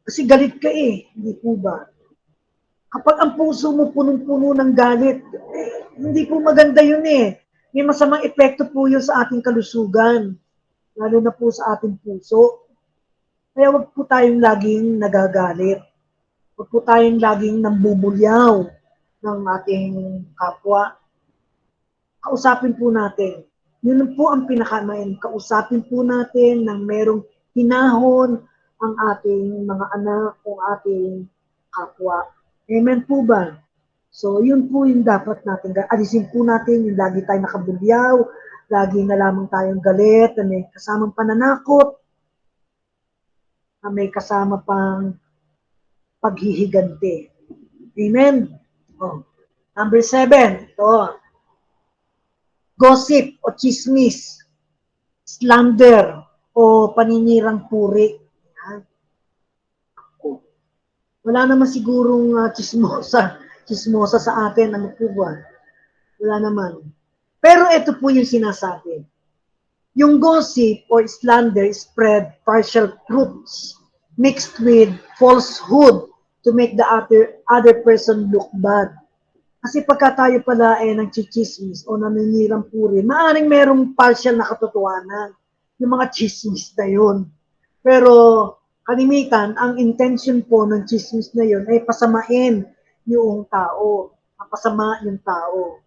A: Kasi galit ka hindi po ba? Kapag ang puso mo punong-puno ng galit, hindi po maganda yun May masamang epekto po yun sa ating kalusugan, lalo na po sa ating puso. Kaya wag po tayong laging nagagalit. Wag po tayong laging nambubulyaw ng ating kapwa. Kausapin po natin. Yun po ang pinakamain. Kausapin po natin ng merong hinahon ang ating mga anak o ating kapwa. Amen po ba? So, yun po yung dapat natin. Alisin po natin yung lagi tayo nakabulyaw, lagi na lamang tayong galit, na may kasamang pananakot, na may kasama pang paghihiganti. Amen? Oh. Number 7, ito. Gossip o chismis, slander o paninirang puri. Yan. Wala naman sigurong chismosa sa atin, ano po ba? Wala naman. Pero ito po yung sinasabi. Yung gossip or slander spread partial truths mixed with falsehood to make the other person look bad. Kasi pagka tayo pala ng chichismis o naninirang puri, maaaring merong partial na katotohanan yung mga chismis na yun. Pero kalimitan, ang intention po ng chismis na yun ay pasamain yung tao, mapasama yung tao.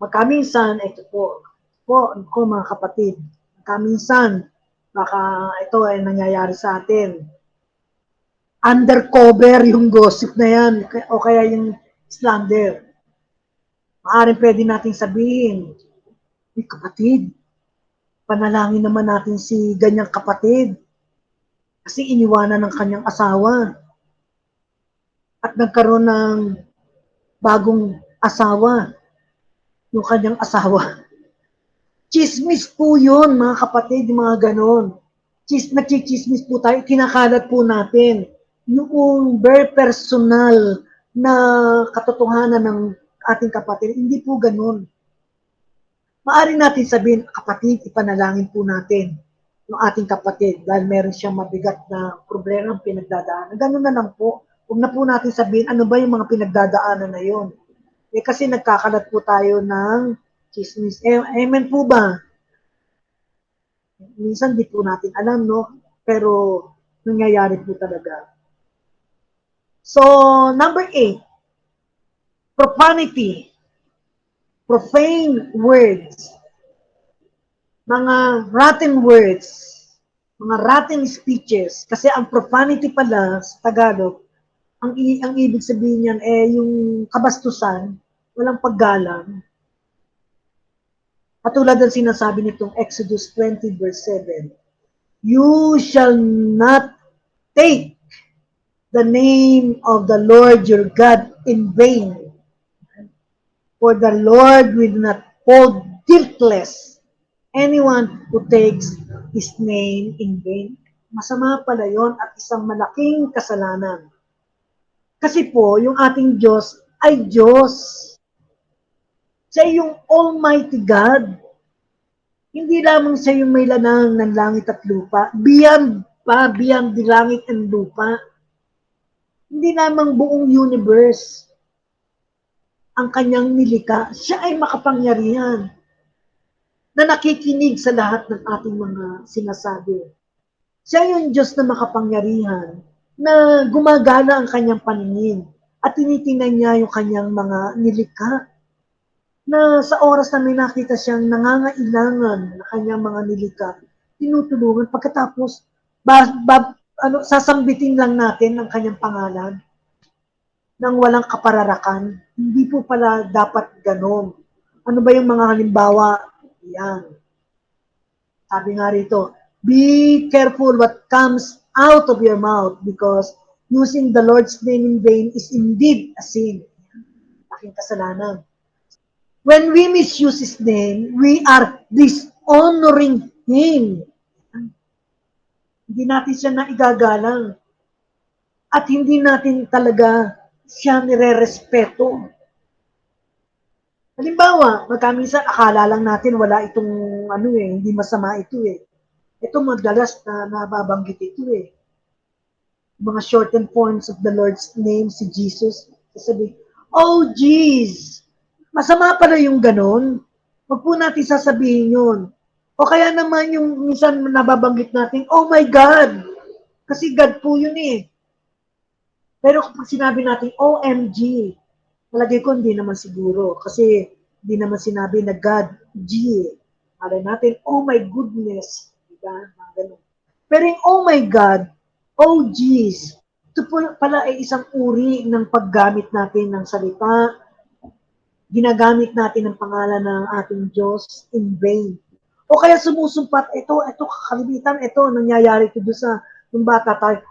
A: Magkaminsan, ito po mga kapatid, magkaminsan, baka ito ay nangyayari sa atin. Undercover yung gossip na yan, o kaya yung slander. Maaaring pwede natin sabihin, kapatid, panalangin naman natin si ganyang kapatid kasi iniwanan ng kanyang asawa at nagkaroon ng bagong asawa yung kanyang asawa. Chismis po yun, mga kapatid, mga ganon. Nagchichismis po tayo, kinakalat po natin yung very personal na katotohanan ng ating kapatid. Hindi po ganon. Maaari natin sabihin, kapatid, ipanalangin po natin yung ating kapatid dahil meron siyang mabigat na problema ang pinagdadaanan. Ganun na lang po. Huwag na po natin sabihin, ano ba yung mga pinagdadaanan na yun? Kasi nagkakalat po tayo ng chismis. Amen po ba? Minsan di po natin alam, no? Pero nangyayari po talaga. So, number 8, profanity. Profane words, mga rotten words, mga rotten speeches, kasi ang profanity pala sa Tagalog, ang ibig sabihin niyan yung kabastusan, walang paggalang. Katulad ng sinasabi nitong Exodus 20 verse 7, you shall not take the name of the Lord your God in vain. For the Lord will not hold guiltless anyone who takes His name in vain. Masama pala yon at isang malaking kasalanan. Kasi po, yung ating Diyos ay Diyos. Siya yung Almighty God. Hindi lamang siya yung may lanang ng langit at lupa. Beyond the langit and lupa. Hindi lamang buong universe ang kanyang nilikha, siya ay makapangyarihan na nakikinig sa lahat ng ating mga sinasabi. Siya yung Diyos na makapangyarihan na gumagana ang kanyang paningin at tinitingnan niya yung kanyang mga nilikha na sa oras na may nakita siyang nangangailangan na kanyang mga nilikha, tinutulungan pagkatapos sasambitin lang natin ang kanyang pangalan nang walang kapararakan. Hindi po pala dapat ganon. Ano ba yung mga halimbawa? Yan. Sabi nga rito, be careful what comes out of your mouth because using the Lord's name in vain is indeed a sin. Aking kasalanan. When we misuse His name, we are dishonoring Him. Hindi natin siya naigagalang. At hindi natin talaga siya nire-respeto. Halimbawa, magkaminsan akala lang natin wala itong hindi masama ito Ito madalas na nababanggit ito Mga shortened forms of the Lord's name, si Jesus, sasabihin, oh jeez, masama pala yung ganon. Huwag po natin sasabihin yun. O kaya naman yung minsan nababanggit natin, oh my God, kasi God po yun Pero kapag sinabi natin, OMG, palagay ko hindi naman siguro. Kasi hindi naman sinabi na God, G. Malay natin, oh my goodness. Diba? Pero yung oh my God, oh geez, ito pala ay isang uri ng paggamit natin ng salita ginagamit natin ang pangalan ng ating Diyos in vain. O kaya sumusumpat, ito kalimitan, ito, nangyayari ito doon sa nung bata tayo.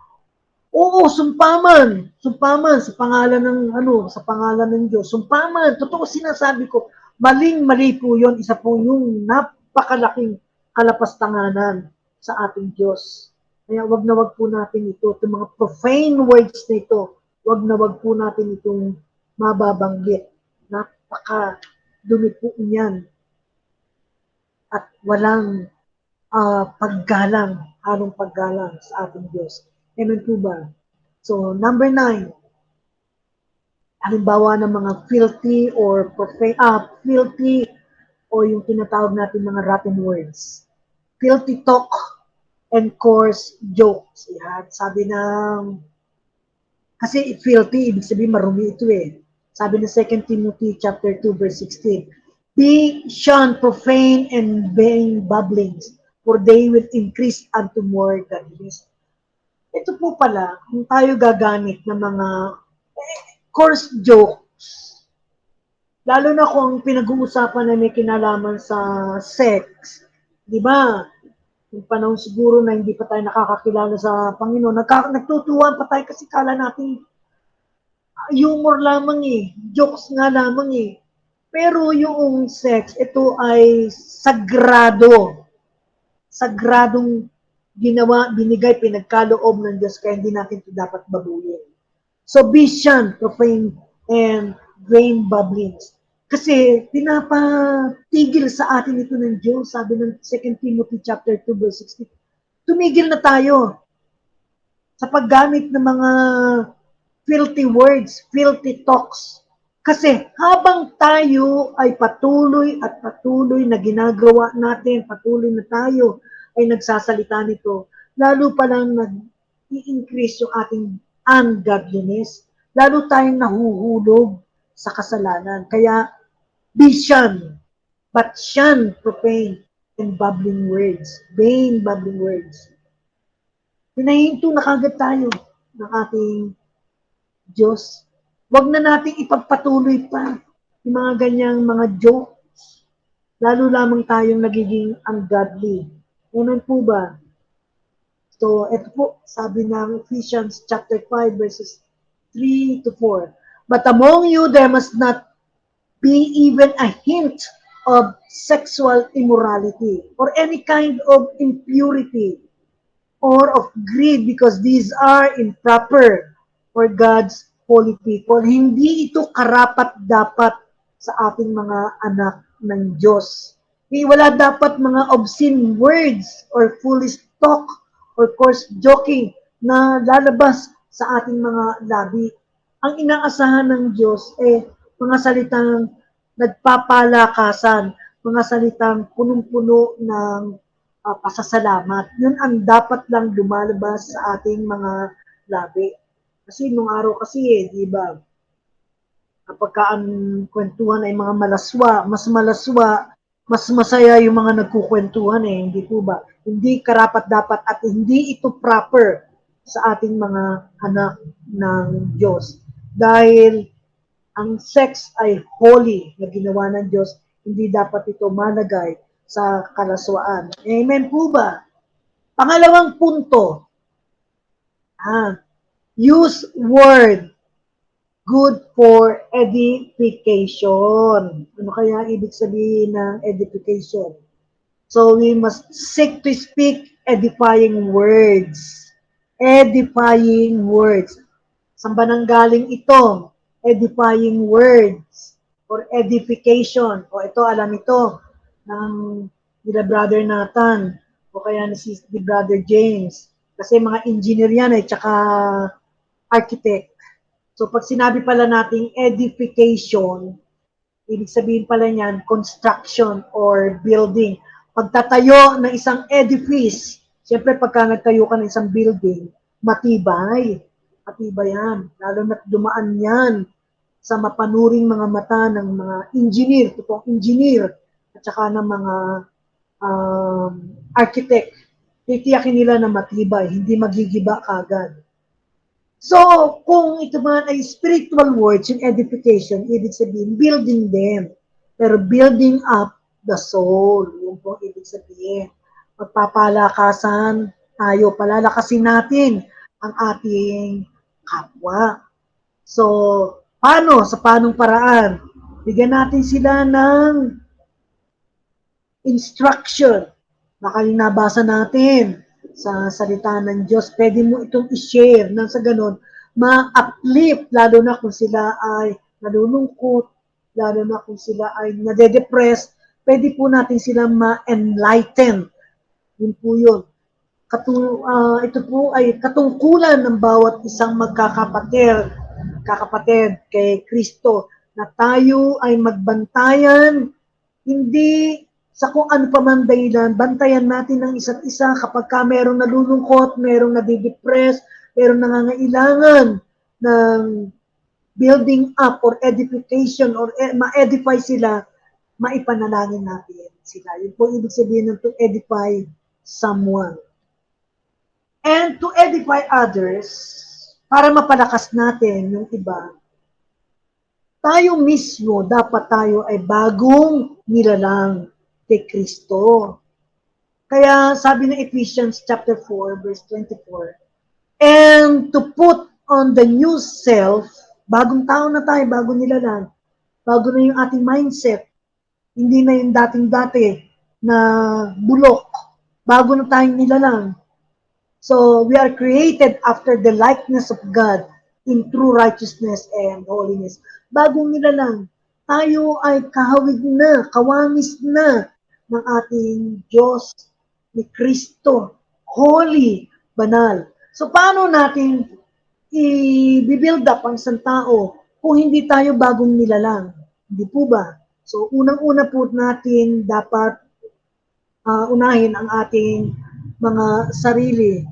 A: Oo, sumpaman sa pangalan ng sa pangalan ng Diyos. Sumpaman, totoo sinasabi ko, maling-mali po 'yon, isa po yung napakalaking kalapastanganan sa ating Diyos. Kaya wag na wag po natin ito, itong mga profane words na ito, wag na wag po natin itong mababanggit. Napaka dumi po niyan at walang paggalang, halong paggalang sa ating Diyos. Amen po ba? So, number 9, halimbawa ng mga filthy or filthy o yung tinatawag natin mga rotten words. Filthy talk and coarse jokes. Yan. Sabi ng, kasi filthy, ibig sabihin marumi ito eh. Sabi ng 2 Timothy chapter 2 verse 16, be shun profane and vain babblings, for they will increase unto more godliness. Ito po pala, kung tayo gagamit ng mga coarse jokes, lalo na kung pinag-uusapan na may kinalaman sa sex, di ba? Yung panahon siguro na hindi pa tayo nakakakilala sa Panginoon, nagtutuwa pa tayo kasi kala natin humor lamang eh, jokes nga lamang eh. Pero yung sex, ito ay sagrado. Sagradong ginawa, binigay, pinagkaloob ng Diyos, kaya hindi natin ito dapat babuyin. So, be shunned, profane and vain babblings. Kasi pinapatigil sa atin ito ng Diyos, sabi ng 2 Timothy chapter 2 verse 16. Tumigil na tayo sa paggamit ng mga filthy words, filthy talks. Kasi habang tayo ay patuloy at patuloy na ginagawa natin, patuloy na tayo ay nagsasalita nito, lalo palang nag-i-increase yung ating ungodliness, lalo tayong nahuhulog sa kasalanan. Kaya, be shunned, but shun profane and babbling words, vain babbling words. Hinahinto na kagad tayo ng ating Diyos. Huwag na nating ipagpatuloy pa yung mga ganyang mga jokes. Lalo lamang tayong nagiging ungodly. Amen po ba? So, ito po, sabi ng Ephesians chapter 5 verses 3 to 4. But among you there must not be even a hint of sexual immorality or any kind of impurity or of greed, because these are improper for God's holy people. Hindi ito karapat-dapat sa ating mga anak ng Diyos. Wala dapat mga obscene words or foolish talk or coarse joking na lalabas sa ating mga labi. Ang inaasahan ng Diyos mga salitang nagpapalakasan, mga salitang punong-puno ng pasasalamat. Yun ang dapat lang lumalabas sa ating mga labi. Kasi nung araw kasi di ba, kapag ang kwentuhan ay mga malaswa, mas masaya yung mga nagkukwentuhan hindi po ba? Hindi karapat-dapat at hindi ito proper sa ating mga anak ng Diyos. Dahil ang sex ay holy na ginawa ng Diyos, hindi dapat ito malagay sa kalaswaan. Amen po ba? Pangalawang punto, use word good for edification. Ano kaya ibig sabihin ng edification? So we must seek to speak edifying words. Edifying words. Saan ba nanggaling ito? Edifying words or edification. O ito, alam ito ng nila Brother Nathan o kaya ni Brother James. Kasi mga engineer yan tsaka architect. So pag sinabi pala nating edification, ibig sabihin pala niyan construction or building. Pagtatayo ng isang edifice, siyempre pagka nagtayo ka ng isang building, matibay. Matibay yan. Lalo na't dumaan yan sa mapanuring mga mata ng mga engineer, totoong engineer, at saka ng mga architect. Titiyakin nila na matibay, hindi magigiba kagad. So, kung ito man ay spiritual words, yung edification, ibig sabihin, building them. Pero building up the soul, yun po ibig sabihin. Magpapalakasan tayo, palalakasin natin ang ating kapwa. So, paano? Sa panong paraan? Bigyan natin sila ng instruction. Baka yung nabasa natin sa salita ng Diyos, pwede mo itong i-share nang sa ganun, ma-uplift, lalo na kung sila ay nalulungkot, lalo na kung sila ay nade-depress, pwede po natin sila ma-enlighten. Yun po yun. Ito po ay katungkulan ng bawat isang kakapatid kay Kristo na tayo ay magbantayan, hindi sa kung ano pa man dahilan, bantayan natin ang isa't isa kapag ka merong nalulungkot, merong nadidepress, merong nangangailangan ng building up or edification or ma-edify sila, maipanalangin natin sila. Yun po ibig sabihin ng to edify someone. And to edify others, para mapalakas natin yung iba, tayo mismo, dapat tayo ay bagong nilalang kay Kristo. Kaya sabi ng Ephesians chapter 4, verse 24, and to put on the new self, bagong tao na tayo, bagong nilalang, bago na yung ating mindset, hindi na yung dating-dati na bulok, bago na tayong nilalang. So, we are created after the likeness of God in true righteousness and holiness. Bagong nilalang, tayo ay kahawig na, kawangis na ng ating Diyos ni Kristo. Holy, banal. So, paano natin i-build up ang isang tao kung hindi tayo bagong nilalang? Hindi po ba? So, unang-una po natin dapat unahin ang ating mga sarili.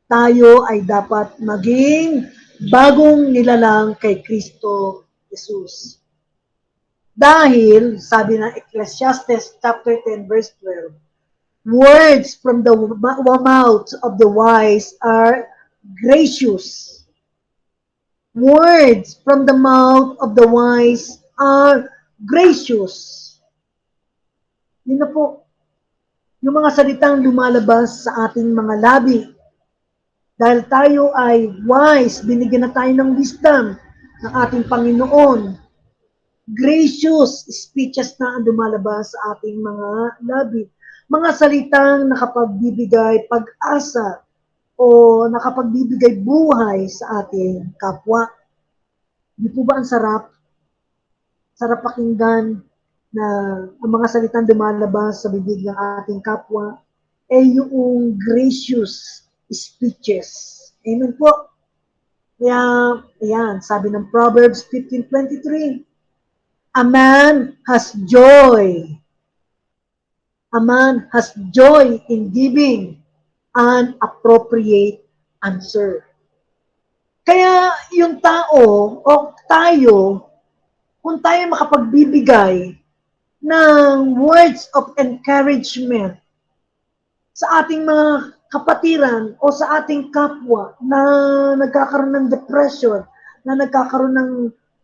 A: Tayo ay dapat maging bagong nilalang kay Kristo Jesus. Dahil, sabi ng Ecclesiastes chapter 10 verse 12, words from the mouth of the wise are gracious. Words from the mouth of the wise are gracious. Yun na po. Yung mga salitang lumalabas sa ating mga labi. Dahil tayo ay wise, binigyan na tayo ng wisdom ng ating Panginoon. Gracious speeches na ang lumalabas sa ating mga labi. Mga salitang nakapagbibigay pag-asa o nakapagbibigay buhay sa ating kapwa. Di po ba ang sarap? Sarap pakinggan na ang mga salitang lumalabas sa bibig ng ating kapwa ay yung gracious speeches. Amen po. Kaya, ayan, sabi ng Proverbs 15:23, a man has joy. A man has joy in giving an appropriate answer. Kaya yung tao o tayo, kung tayo makapagbibigay ng words of encouragement sa ating mga kapatiran o sa ating kapwa na nagkakaroon ng depression, na nagkakaroon ng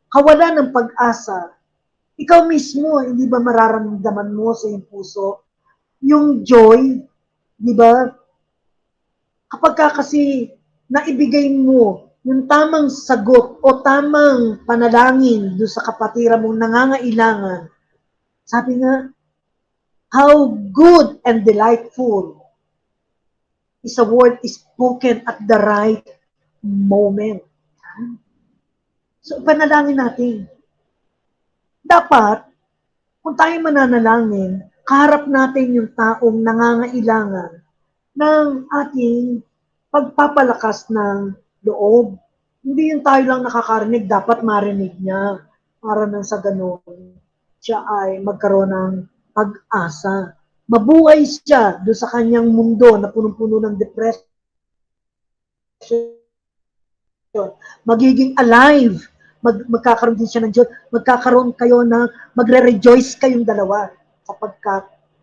A: kawalan ng pag-asa, ikaw mismo, hindi ba mararamdaman mo sa iyong puso yung joy, di ba? Kapag kasi naibigay mo yung tamang sagot o tamang panalangin do sa kapatiran mong nangangailangan, sabi nga, how good and delightful is a word spoken at the right moment. So, panalangin natin. Dapat, kung tayo mananalangin, kaharap natin yung taong nangangailangan ng ating pagpapalakas ng loob. Hindi yung tayo lang nakakarinig, dapat marinig niya para nang sa ganun siya ay magkaroon ng pag-asa. Mabuhay siya doon sa kanyang mundo na punong-puno ng depression. Magiging alive. Magkakaroon din siya ng Diyos. Magkakaroon kayo ng, magre-rejoice kayong dalawa kapag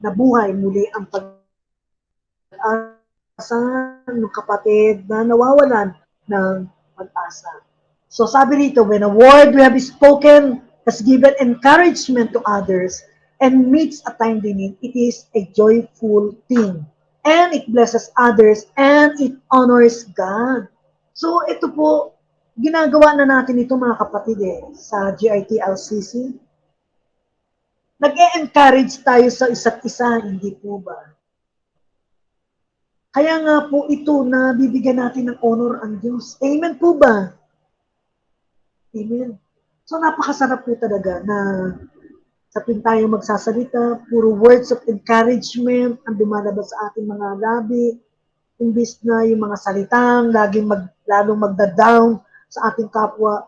A: nabuhay muli ang pag-asa ng kapatid na nawawalan ng pag-asa. So sabi rito, when a word we have spoken has given encouragement to others and meets a timely need, it is a joyful thing. And it blesses others and it honors God. So ito po, ginagawa na natin ito mga kapatid sa GITLCC. Nag-e-encourage tayo sa isa't isa, hindi po ba? Kaya nga po ito na bibigyan natin ng honor ang Diyos. Amen po ba? Amen. So napakasarap po talaga na sa tuwing tayo magsasalita, puro words of encouragement ang lumalabas sa ating mga labi, imbis na yung mga salitang laging lalong magda-down sa ating kapwa.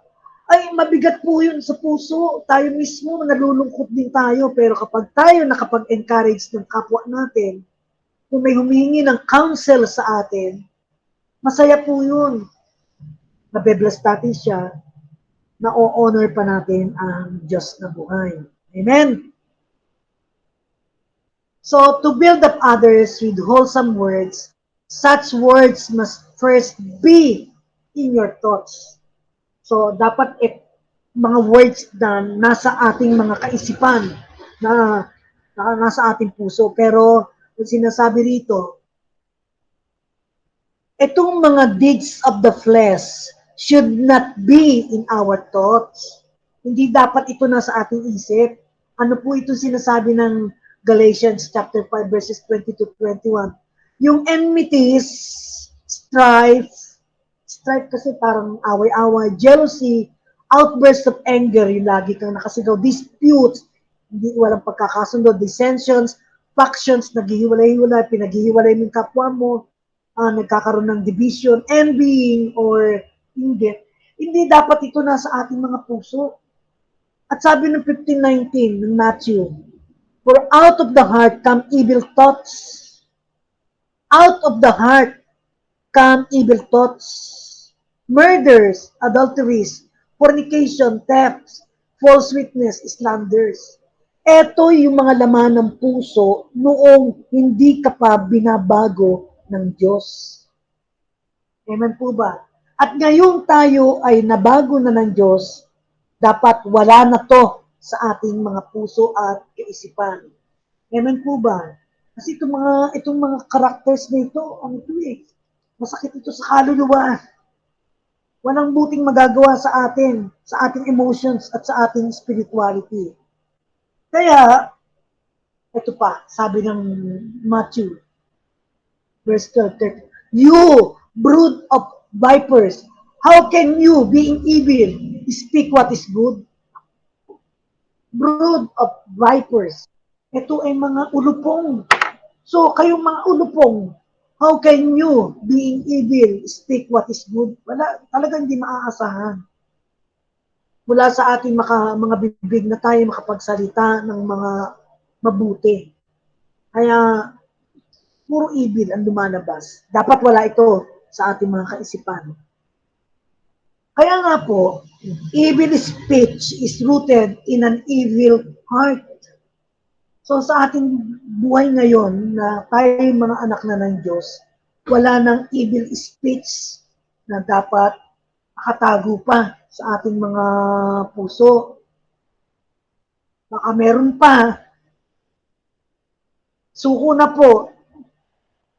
A: Ay, mabigat po yun sa puso. Tayo mismo, nalulungkot din tayo. Pero kapag tayo nakapag-encourage ng kapwa natin, kung may humingi ng counsel sa atin, masaya po yun. Nabe-bless natin siya, na-honor pa natin ang Diyos na buhay. Amen? So, to build up others with wholesome words, such words must first be in your thoughts. So, dapat mga words na nasa ating mga kaisipan, na nasa ating puso. Pero, yung sinasabi rito, itong mga deeds of the flesh should not be in our thoughts. Hindi dapat ito nasa ating isip. Ano po ito sinasabi ng Galatians chapter 5 verses 20-21? Yung enmities, strife kasi parang away-away, jealousy, outbursts of anger, yung lagi kang nakasigaw, disputes, hindi walang pagkakasundo, dissensions, factions, naghihiwalay-hiwalay, pinaghihiwalay ng kapwa mo, nagkakaroon ng division, envying, or hindi dapat ito nasa ating mga puso. At sabi ng 15:19 ng Matthew, for out of the heart come evil thoughts. Out of the heart come evil thoughts. Murders, adulteries, fornication, thefts, false witness, slanders. Ito yung mga laman ng puso noong hindi ka pa binabago ng Diyos. Amen po ba? At ngayong tayo ay nabago na ng Diyos, dapat wala na to sa ating mga puso at kaisipan. Amen po ba? Kasi itong mga characters na ito, masakit ito sa kaluluwa. Walang buting magagawa sa ating emotions at sa ating spirituality. Kaya, ito pa, sabi ng Matthew, verse 12, you, brood of vipers, how can you, being evil, speak what is good? Brood of vipers. Ito ay mga ulupong. So, kayong mga ulupong, how can you, being evil, speak what is good? Wala, talagang hindi maaasahan. Mula sa ating mga bibig na tayo makapagsalita ng mga mabuti. Kaya, puro evil ang lumalabas. Dapat wala ito sa ating mga kaisipan. Kaya nga po, evil speech is rooted in an evil heart. So sa ating buhay ngayon na tayo mga anak na ng Diyos, wala nang evil speech na dapat nakatago pa sa ating mga puso. Baka meron pa. Suko na po.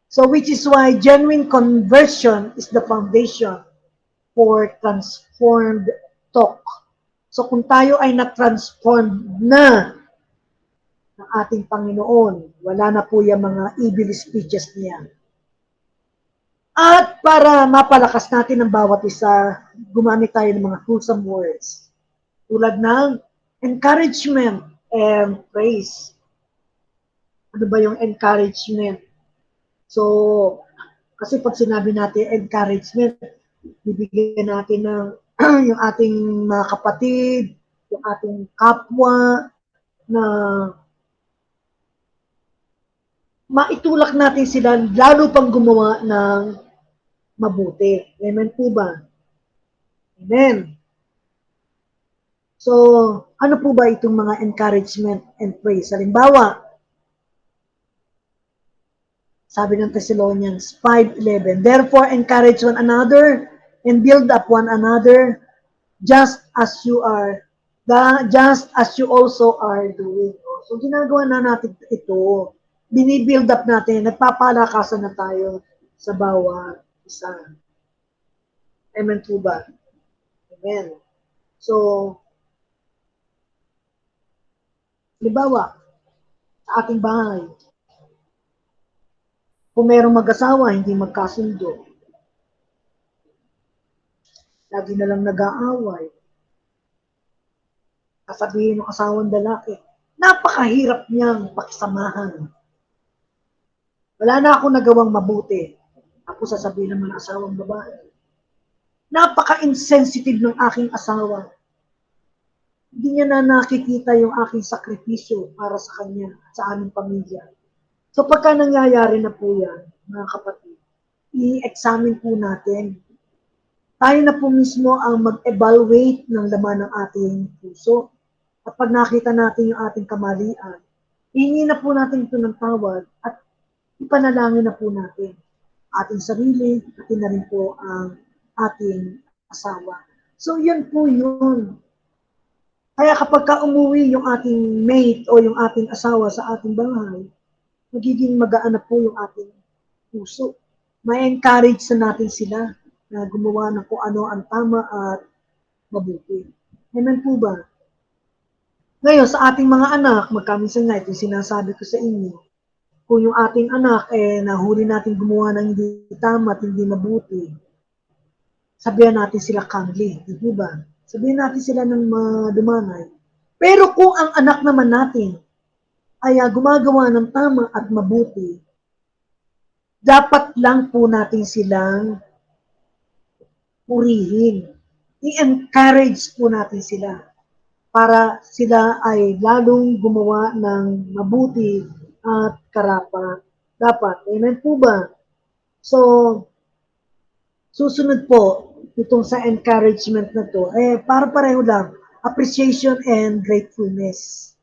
A: So which is why genuine conversion is the foundation for transformed talk. So kung tayo ay na-transformed na ng ating Panginoon, wala na po yung mga evil speeches niya. At para mapalakas natin ang bawat isa, gumamit tayo ng mga wholesome words. Tulad ng encouragement and praise. Ano ba yung encouragement? So, kasi pag sinabi natin encouragement, bibigyan natin ng yung ating mga kapatid, yung ating kapwa, na maitulak natin sila lalo pang gumawa ng mabuti. Amen po ba? Amen. So, ano po ba itong mga encouragement and praise? Halimbawa, sabi ng Thessalonians 5:11, therefore encourage one another and build up one another just as you are, just as you also are doing. So ginagawa na natin ito. Binibuild up natin, nagpapalakasan na tayo sa bawat isa. Amen po ba? Amen. So, halimbawa, sa ating bahay, kung mayroong mag-asawa, hindi magkasundo, lagi na lang nag-aaway, sasabihin ng asawang lalaki, napakahirap niyang pakisamahan. Wala na akong nagawang mabuti. Ako sasabihin naman ng asawang babae, napaka-insensitive ng aking asawa. Hindi niya na nakikita yung aking sakripisyo para sa kanya, sa aming pamilya. So pagka nangyayari na po yan, mga kapatid, i-examine po natin. Tayo na po mismo ang mag-evaluate ng laman ng ating puso. At pag nakita natin yung ating kamalian, hihingi na po natin ito ng tawad at ipanalangin na po natin ating sarili, pati na rin po ang ating asawa. So yun po yun. Kaya kapag ka umuwi yung ating mate o yung ating asawa sa ating bahay, magiging magaan na po yung ating puso. May encourage na natin sila na gumawa ng kung ano ang tama at mabuti. Amen po ba? Ngayon, sa ating mga anak, magkaminsan nga, ito sinasabi ko sa inyo, kung yung ating anak, nahuli natin gumawa ng hindi tama at hindi mabuti, sabihan natin sila kindly, di ba? Sabihin natin sila ng madumanay. Pero kung ang anak naman natin ay gumagawa ng tama at mabuti, dapat lang po natin silang purihin. I-encourage po natin sila para sila ay lalong gumawa ng mabuti at karapat dapat. Amen po ba? So, susunod po, itong sa encouragement na to, para pareho lang, appreciation and gratefulness.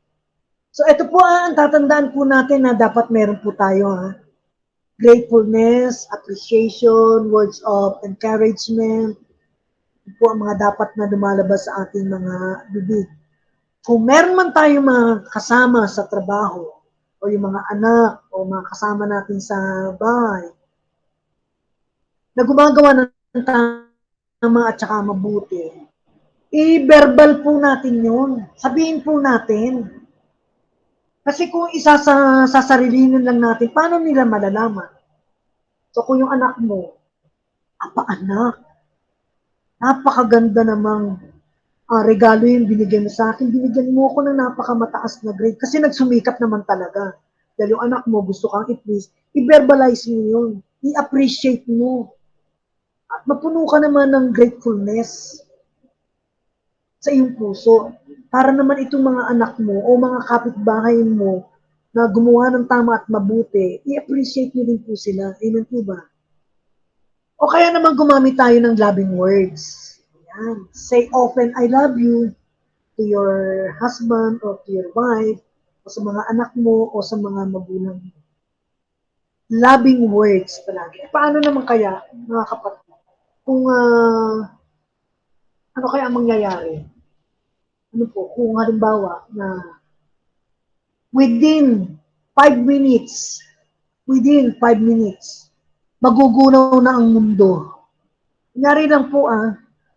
A: So, ito po ang tatandaan po natin na dapat meron po tayo. Gratefulness, appreciation, words of encouragement, ito po ang mga dapat na lumalabas sa ating mga bibig. Kung meron man tayong mga kasama sa trabaho, o yung mga anak, o mga kasama natin sa bahay, na gumagawa ng tama at saka mabuti, i-verbal po natin yun. Sabihin po natin. Kasi kung sasarilinin lang natin, paano nila malalaman? So kung yung anak mo, anak, napakaganda namang regalo yung binigyan mo sa akin, binigyan mo ako ng napakamataas na grade kasi nagsumikap naman talaga. Dahil yung anak mo gusto kang i-please, i-verbalize mo yun, i-appreciate mo. At mapuno ka naman ng gratefulness sa iyong puso. Para naman itong mga anak mo o mga kapitbahay mo na gumawa ng tama at mabuti, i-appreciate nyo din po sila. Amen po ba? O kaya naman gumamit tayo ng loving words. Ayan. Say often, I love you to your husband or to your wife o sa mga anak mo o sa mga magulang mo. Loving words palagi. Paano naman kaya, mga kapatid? Kung ano kaya ang mangyayari? Ano po, kung halimbawa na within 5 minutes, magugunaw na ang mundo. Kunyari lang po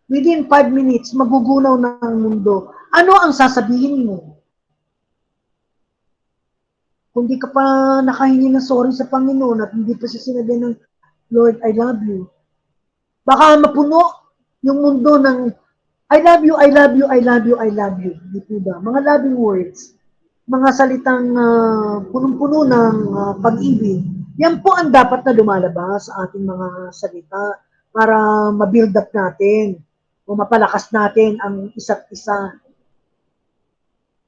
A: within 5 minutes, magugunaw na ang mundo. Ano ang sasabihin mo? Kung di ka pa nakahingi ng sorry sa Panginoon at hindi pa siya sinabi ng Lord, I love you. Baka mapuno yung mundo ng I love you, I love you, I love you, I love you. Di po ba? Mga loving words, mga salitang punong-puno ng pag-ibig. Yan po ang dapat na lumalabas sa ating mga salita para ma-build up natin o mapalakas natin ang isa't isa.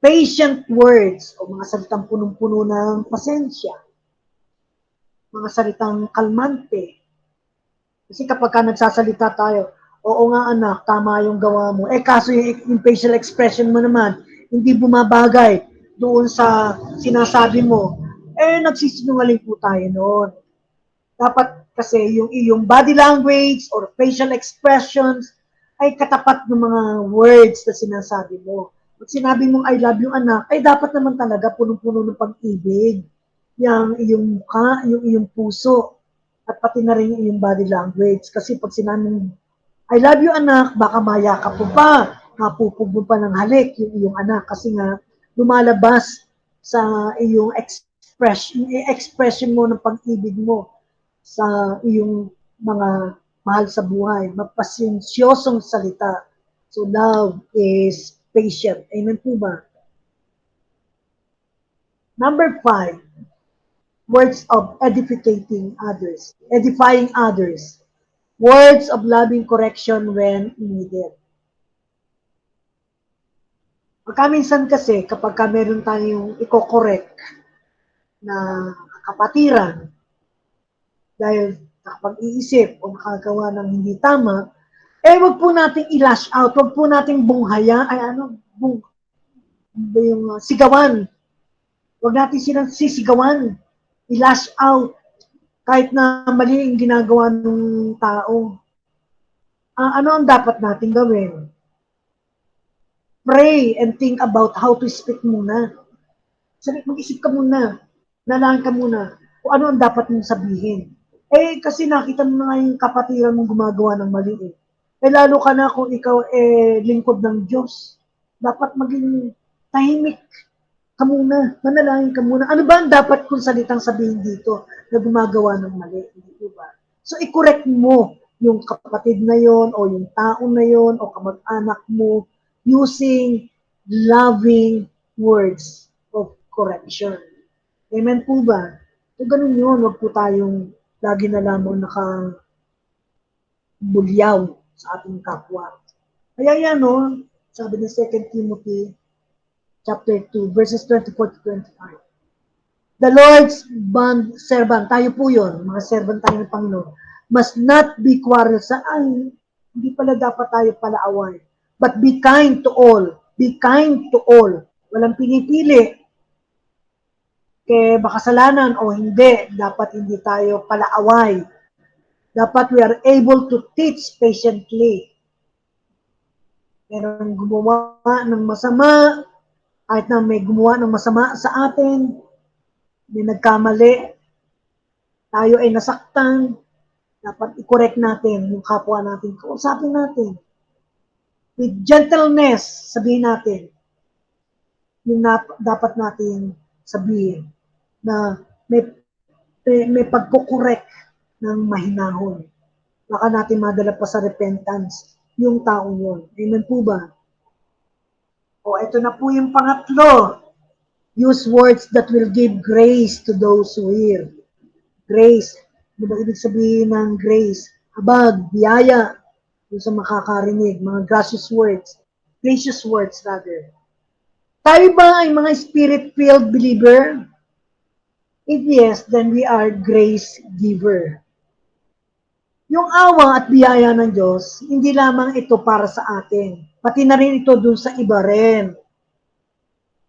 A: Patient words o mga salitang punong-puno ng pasensya. Mga salitang kalmante. Kasi kapag ka nagsasalita tayo, oo nga anak, tama yung gawa mo. Kaso yung facial expression mo naman, hindi bumabagay doon sa sinasabi mo. Nagsisinungaling po tayo noon. Dapat kasi yung iyong body language or facial expressions ay katapat ng mga words na sinasabi mo. Pag sinabi mong I love you anak, ay dapat naman talaga punong-puno ng pag-ibig. Yung iyong mukha, yung iyong puso, at pati na rin yung iyong body language. Kasi pag sinabi mong I love you anak, baka mayakap mo pa, mapupog mo pa ng halik yung iyong anak. Kasi nga, lumalabas sa iyong expression mo ng pag-ibig mo sa iyong mga mahal sa buhay. Mapasensyosong salita. So love is patient. Amen po ba? Number 5, words of edifying others. Words of loving correction when needed. Pagkaminsan kasi, kapag meron tayong i-correct na kapatiran, dahil nakapag-iisip o nakagawa ng hindi tama, wag po nating i-lash out, wag po nating bunghaya, sigawan. Wag natin silang sisigawan, i-lash out, kahit na mali yung ginagawa ng tao. Ano ang dapat natin gawin? Pray and think about how to speak muna. Mag-isip ka muna, nalangin ka muna, kung ano ang dapat mong sabihin. Kasi nakita mo na nga yung kapatiran mong gumagawa ng mali eh. Lalo ka na kung ikaw lingkod ng Diyos. Dapat maging tahimik ka muna, manalangin ka muna. Ano ba ang dapat kong salitang sabihin dito na gumagawa ng mali? Hindi ba? So, i-correct mo yung kapatid na yon o yung tao na yon o kamag-anak mo using loving words of correction. Amen po ba? So, ganun yun. Huwag po tayong lagi na lamang nakabulyaw sa ating kapwa. Kaya yan, no? Sabi ng 2 Timothy chapter 2, verses 24 to 25. The Lord's bond servant, tayo po yun, mga servant tayo ng Panginoon, must not be quarrelsome. Hindi pala dapat tayo palaaway. But be kind to all. Be kind to all. Walang pinipili. Kaya makasalanan o hindi, dapat hindi tayo palaaway. Dapat we are able to teach patiently. Merong gumawa ng masama, kahit na may gumawa ng masama sa atin, may nagkamali, tayo ay nasaktan, dapat i-correct natin yung kapwa natin. Kausapin natin. With gentleness, sabihin natin, yung dapat natin sabihin na may pagkukorek ng mahinahon. Baka natin madala pa sa repentance yung taong yun. Amen po ba? Ito na po yung pangatlo. Use words that will give grace to those who hear. Grace. Ano ba ibig sabihin ng grace? Habag, biyaya, yung sa makakarinig, mga gracious words. Gracious words, rather. Tayo ba ay mga spirit-filled believer? If yes, then we are grace giver. Yung awa at biyaya ng Diyos, hindi lamang ito para sa atin. Pati na rin ito dun sa iba rin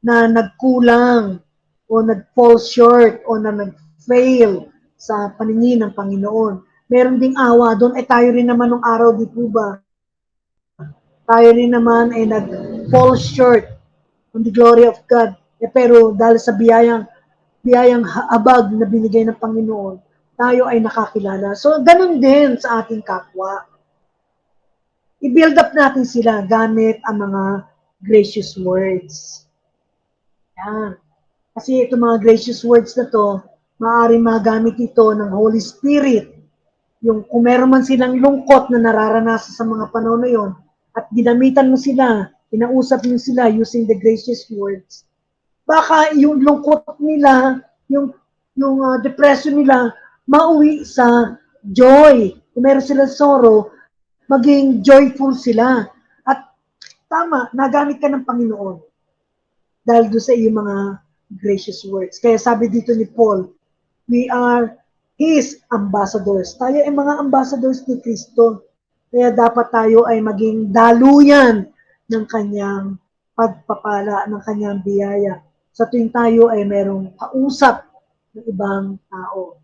A: na nagkulang o nag-fall short o na nag-fail sa paningin ng Panginoon. Meron ding awa doon. Tayo rin naman nung araw, di po ba? Tayo rin naman ay nag-fall short on the glory of God. Pero dahil sa biyayang habag na binigay ng Panginoon, tayo ay nakakilala. So, ganun din sa ating kapwa. I-build up natin sila gamit ang mga gracious words. Yan. Kasi itong mga gracious words na to, maaaring magamit ito ng Holy Spirit. Yung kung meron man silang lungkot na nararanasan sa mga panahon na yon, at ginamitan mo sila, kinausap mo sila using the gracious words, baka yung lungkot nila, yung depression nila, mauwi sa joy. Kung meron silang sorrow, maging joyful sila. At tama, nagamit ka ng Panginoon dahil doon sa iyong mga gracious words. Kaya sabi dito ni Paul, we are His ambassadors. Tayo ay mga ambassadors ni Kristo. Kaya dapat tayo ay maging daluyan ng kanyang pagpapala, ng kanyang biyaya. Sa tuwing tayo ay merong kausap ng ibang tao.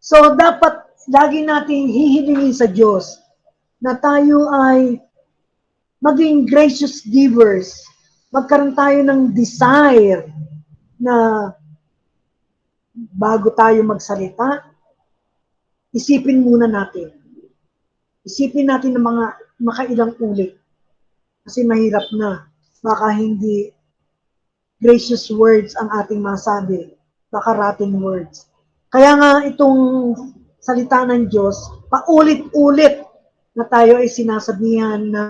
A: So, dapat lagi natin hihilingin sa Diyos na tayo ay maging gracious givers. Magkaroon tayo ng desire na bago tayo magsalita, isipin muna natin. Isipin natin ng mga makailang ulit. Kasi mahirap na. Baka hindi gracious words ang ating masabi. Baka rotten words. Kaya nga itong salita ng Diyos, paulit-ulit na tayo ay sinasabihan na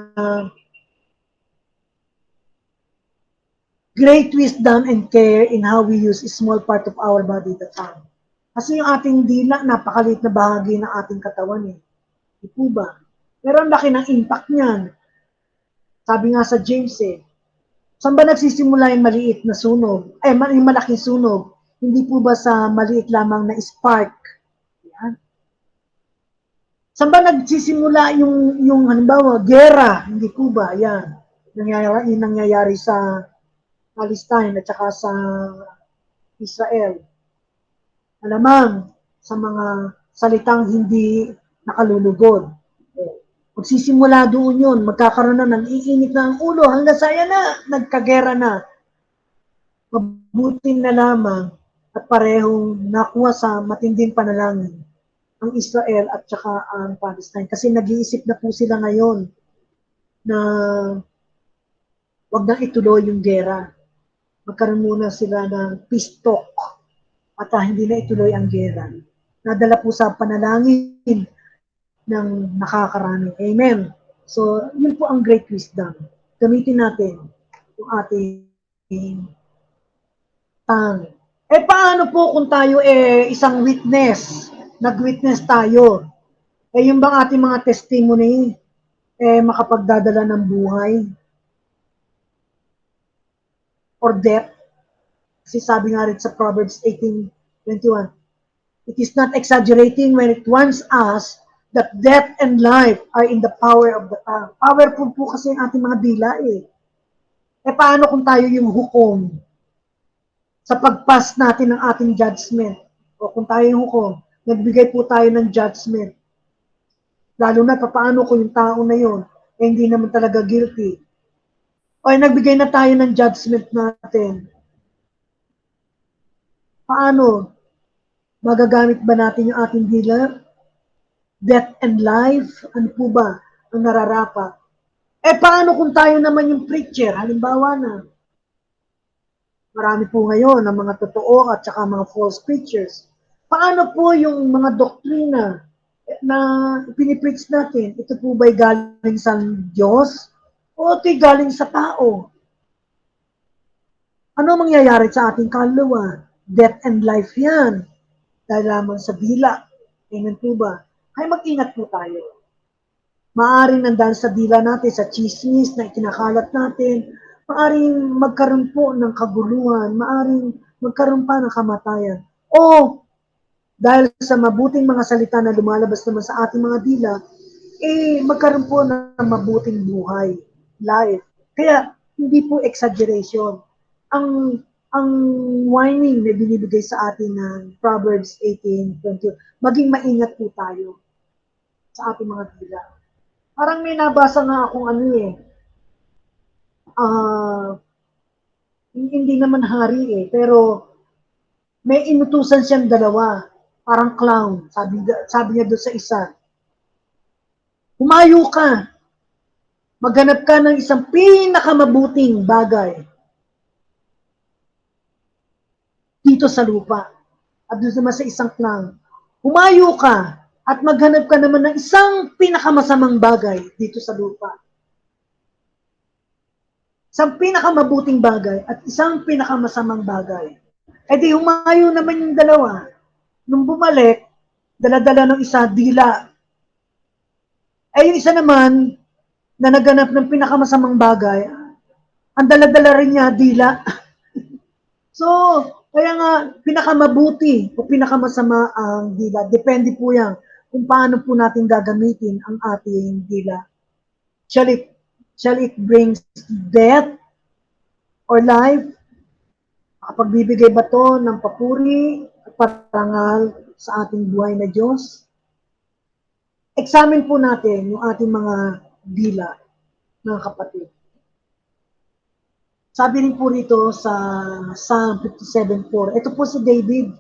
A: great wisdom and care in how we use a small part of our body, the tongue. Kasi yung ating dila, napakaliit na bahagi ng ating katawan eh. Di po ba? Pero ang laki ng impact niyan. Sabi nga sa James eh, saan ba nagsisimula yung maliit na sunog? Yung malaking sunog. Hindi po ba sa maliit lamang na spark? Yan. Saan ba nagsisimula yung halimbawa, gera? Hindi po ba? Yan. Nangyayari sa Palestine at saka sa Israel. Alamang sa mga salitang hindi nakalulugod. Magsisimula doon yun, magkakaroon na ng iinit na ang ulo hanggang sa yan na, nagkagera na. Mabuti na lamang at parehong nakuha sa matinding panalangin ang Israel at saka ang Palestine. Kasi nag-iisip na po sila ngayon na wag nang ituloy yung gera. Magkaroon muna sila ng peace talk at hindi na ituloy ang gera. Nadala po sa panalangin ng nakakarami. Amen. So, yun po ang great wisdom. Gamitin natin yung ating tongue. Paano po kung tayo isang witness? Nag-witness tayo. Yung bang ating mga testimony makapagdadala ng buhay or death? Kasi sabi nga rin sa Proverbs 18:21, it is not exaggerating when it warns us that death and life are in the power of the tongue. Powerful po kasi ang ating mga dila eh. Paano kung tayo yung hukom sa pagpass natin ng ating judgment? O kung tayo yung hukom, nagbigay po tayo ng judgment. Lalo na paano kung yung tao na yun hindi naman talaga guilty. O nagbigay na tayo ng judgment natin. Paano? Magagamit ba natin yung ating dila? Death and life, ano po ba ang nararapat? Paano kung tayo naman yung preacher? Halimbawa na, marami po ngayon ang mga totoo at saka mga false preachers. Paano po yung mga doktrina na pinipreach natin? Ito po ba'y galing sa Diyos o ito'y galing sa tao? Ano mangyayari sa ating kaluluwa? Death and life yan. Dahil lamang sa dila. Amen po ba? Ay mag-ingat po tayo. Maaaring nandaan sa dila natin, sa chismis na ikinakalat natin, maaaring magkaroon po ng kaguluhan, maaaring magkaroon pa ng kamatayan. O dahil sa mabuting mga salita na lumalabas naman sa ating mga dila, magkaroon po ng mabuting buhay, life. Kaya hindi po exaggeration. Ang warning na binibigay sa atin ng Proverbs 18:20, maging maingat po tayo sa ating mga dila. Parang may nabasa nga akong hindi naman hari pero may inutusan siyang dalawa, parang clown, sabi niya doon sa isa. Humayo ka, maghanap ka ng isang pinakamabuting bagay dito sa lupa. At doon naman sa isang clown, humayo ka at maghanap ka naman ng isang pinakamasamang bagay dito sa lupa. Isang pinakamabuting bagay at isang pinakamasamang bagay. Di humayo naman yung dalawa. Nung bumalik, dala-dala ng isa, dila. Yung isa naman, na naganap ng pinakamasamang bagay, ang dala-dala rin niya, dila. So, kaya nga, pinakamabuti o pinakamasama ang dila. Depende po yan kung paano po natin gagamitin ang ating dila. Shall it bring death or life? Makapagbibigay ba to ng papuri at parangal sa ating buhay na Diyos? Examine po natin yung ating mga dila, mga kapatid. Sabi rin po rito sa Psalm 57:4, ito po si David.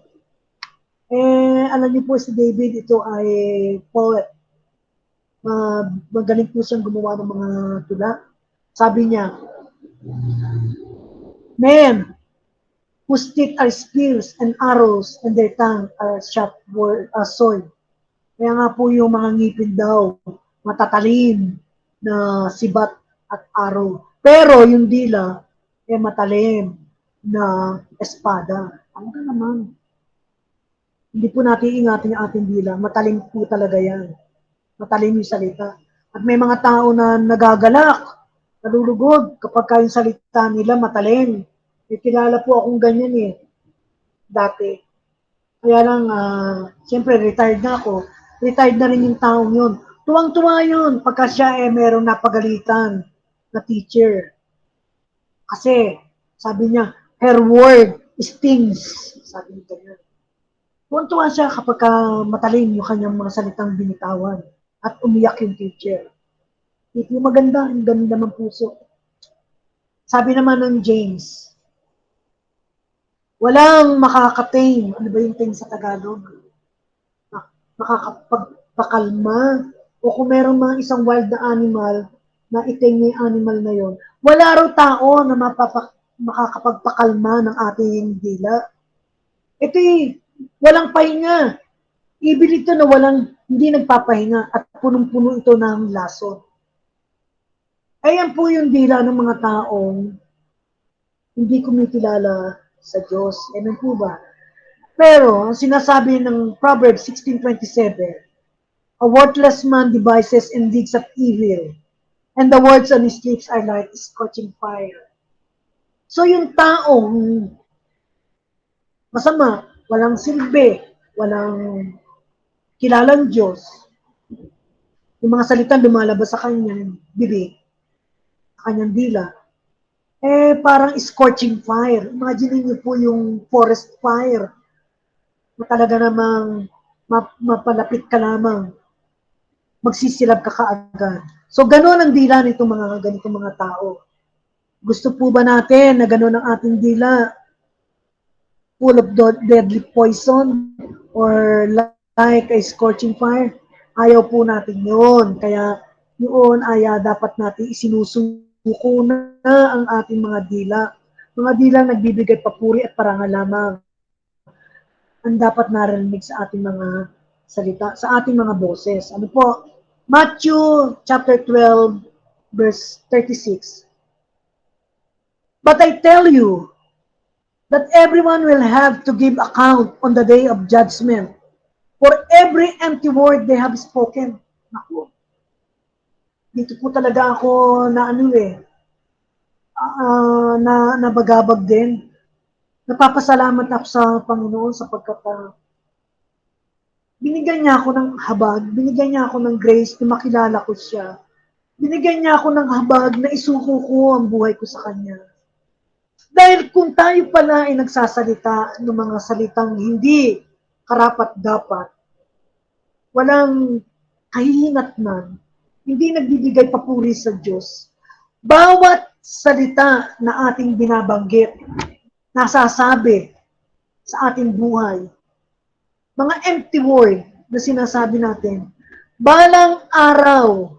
A: Alam niyo po si David, ito ay poet. Magaling po siyang gumawa ng mga tula. Sabi niya, men whose teeth are spears and arrows and their tongue are sharp sword. Kaya nga po yung mga ngipin daw, matatalim na sibat at araw. Pero yung dila, matalim na espada. Ano ka naman? Hindi po natin ingatan yung ating dila. Matalim po talaga yan. Matalim yung salita. At may mga tao na nagagalak, nalulugod kapag yung salita nila matalim. May kilala po akong ganyan dati. Kaya lang, siyempre retired na ako. Retired na rin yung taong yun. Tuwang-tuwa yun pagka siya merong napagalitan na teacher. Kasi, sabi niya, her word stings. Sabi niya ganyan. Tuwang-tuwa siya kapag matalim yung kanyang mga salitang binitawan at umiyak yung teacher. Yung maganda, yung ganda ng puso. Sabi naman ng James, walang makakatame. Ano ba yung tame sa Tagalog? Makakapagpakalma. O kung meron mga isang wild na animal, na itame yung animal na yon, wala raw tao na makakapagpakalma ng ating dila. Ito walang pahinga. Ibig ito na hindi nagpapahinga at punong-puno ito ng lason. Ayan po yung dila ng mga taong hindi kumikilala sa Diyos. Amen po ba? Pero, sinasabi ng Proverbs 16:27, a worthless man devises and digs up evil, and the words on his lips are like scorching fire. So, yung taong masama, walang silbi, walang kilalang Diyos, yung mga salita lumalabas sa kanyang bibig, sa kanyang dila, parang scorching fire. Imagine niyo po yung forest fire, na talaga namang mapalapit ka lamang, magsisilab ka kaagad. So, gano'n ang dila nitong mga ganitong mga tao. Gusto po ba natin na gano'n ang ating dila? Full of deadly poison or like a scorching fire? Ayaw po natin yun. Kaya yun ay dapat natin isinusuko na ang ating mga dila. Mga dila nagbibigay papuri at parangal lamang ang dapat narinig sa ating mga salita, sa ating mga boses. Ano po? Matthew chapter 12, verse 36. But I tell you that everyone will have to give account on the day of judgment for every empty word they have spoken. Naku, dito po talaga ako na nabagabag din. Napapasalamat ako sa Panginoon sapagkat binigyan niya ako ng habag, binigyan niya ako ng grace na makilala ko siya. Binigyan niya ako ng habag na isuko ko ang buhay ko sa Kanya. Dahil kung tayo pala ay nagsasalita ng mga salitang hindi karapat-dapat, walang kahihinatnan, hindi nagbibigay papuri sa Diyos, bawat salita na ating binabanggit, nasasabi sa ating buhay, mga empty word na sinasabi natin, balang araw,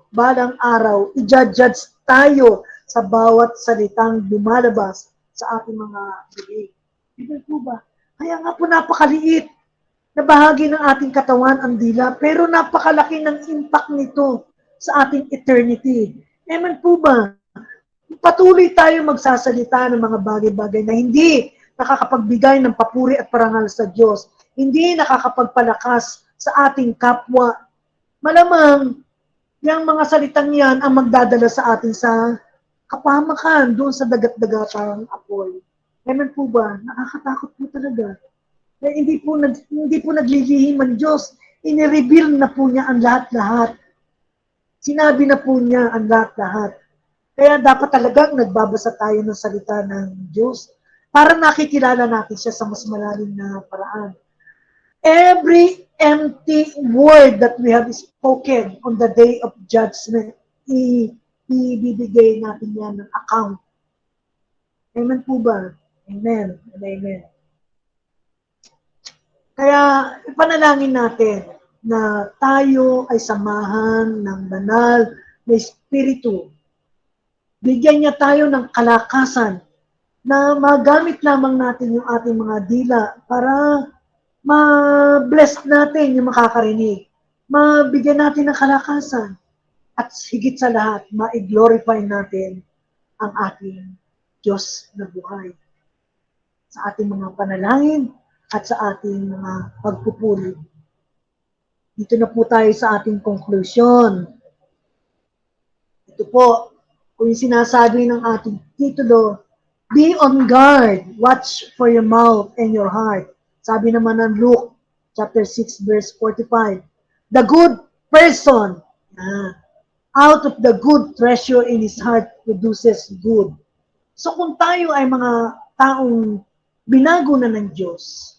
A: i-judge tayo sa bawat salitang lumalabas sa ating mga bibig. Hindi po ba? Kaya nga po napakaliit na bahagi ng ating katawan ang dila, pero napakalaki ng impact nito sa ating eternity. Amen po ba? Patuloy tayo magsasalita ng mga bagay-bagay na hindi nakakapagbigay ng papuri at parangal sa Diyos, hindi nakakapagpalakas sa ating kapwa. Malamang, yung mga salitang yan ang magdadala sa atin sa kapahamakan doon sa dagat-dagatang apoy. Amen po ba? Nakakatakot po talaga. Kaya hindi po naglilihim ang Diyos. Inireveal na po niya ang lahat-lahat. Sinabi na po niya ang lahat-lahat. Kaya dapat talagang nagbabasa tayo ng salita ng Diyos para nakikilala natin siya sa mas malalim na paraan. Every empty word that we have spoken on the day of judgment, ibibigay natin yan ng account. Amen po ba? Amen and amen. Kaya ipanalangin natin na tayo ay samahan ng banal na Espiritu. Bigyan niya tayo ng kalakasan na magamit lamang natin yung ating mga dila para ma-bless natin yung makakarinig. Mabigyan natin ng kalakasan. At higit sa lahat, ma-glorify natin ang ating Diyos na buhay. Sa ating mga panalangin at sa ating mga pagpupuri. Dito na po tayo sa ating conclusion. Ito po, kung yung sinasabi ng ating titulo, be on guard, watch for your mouth and your heart. Sabi naman ng Luke, chapter 6, verse 45, the good person, out of the good treasure in his heart produces good. So kung tayo ay mga taong binago na ng Diyos,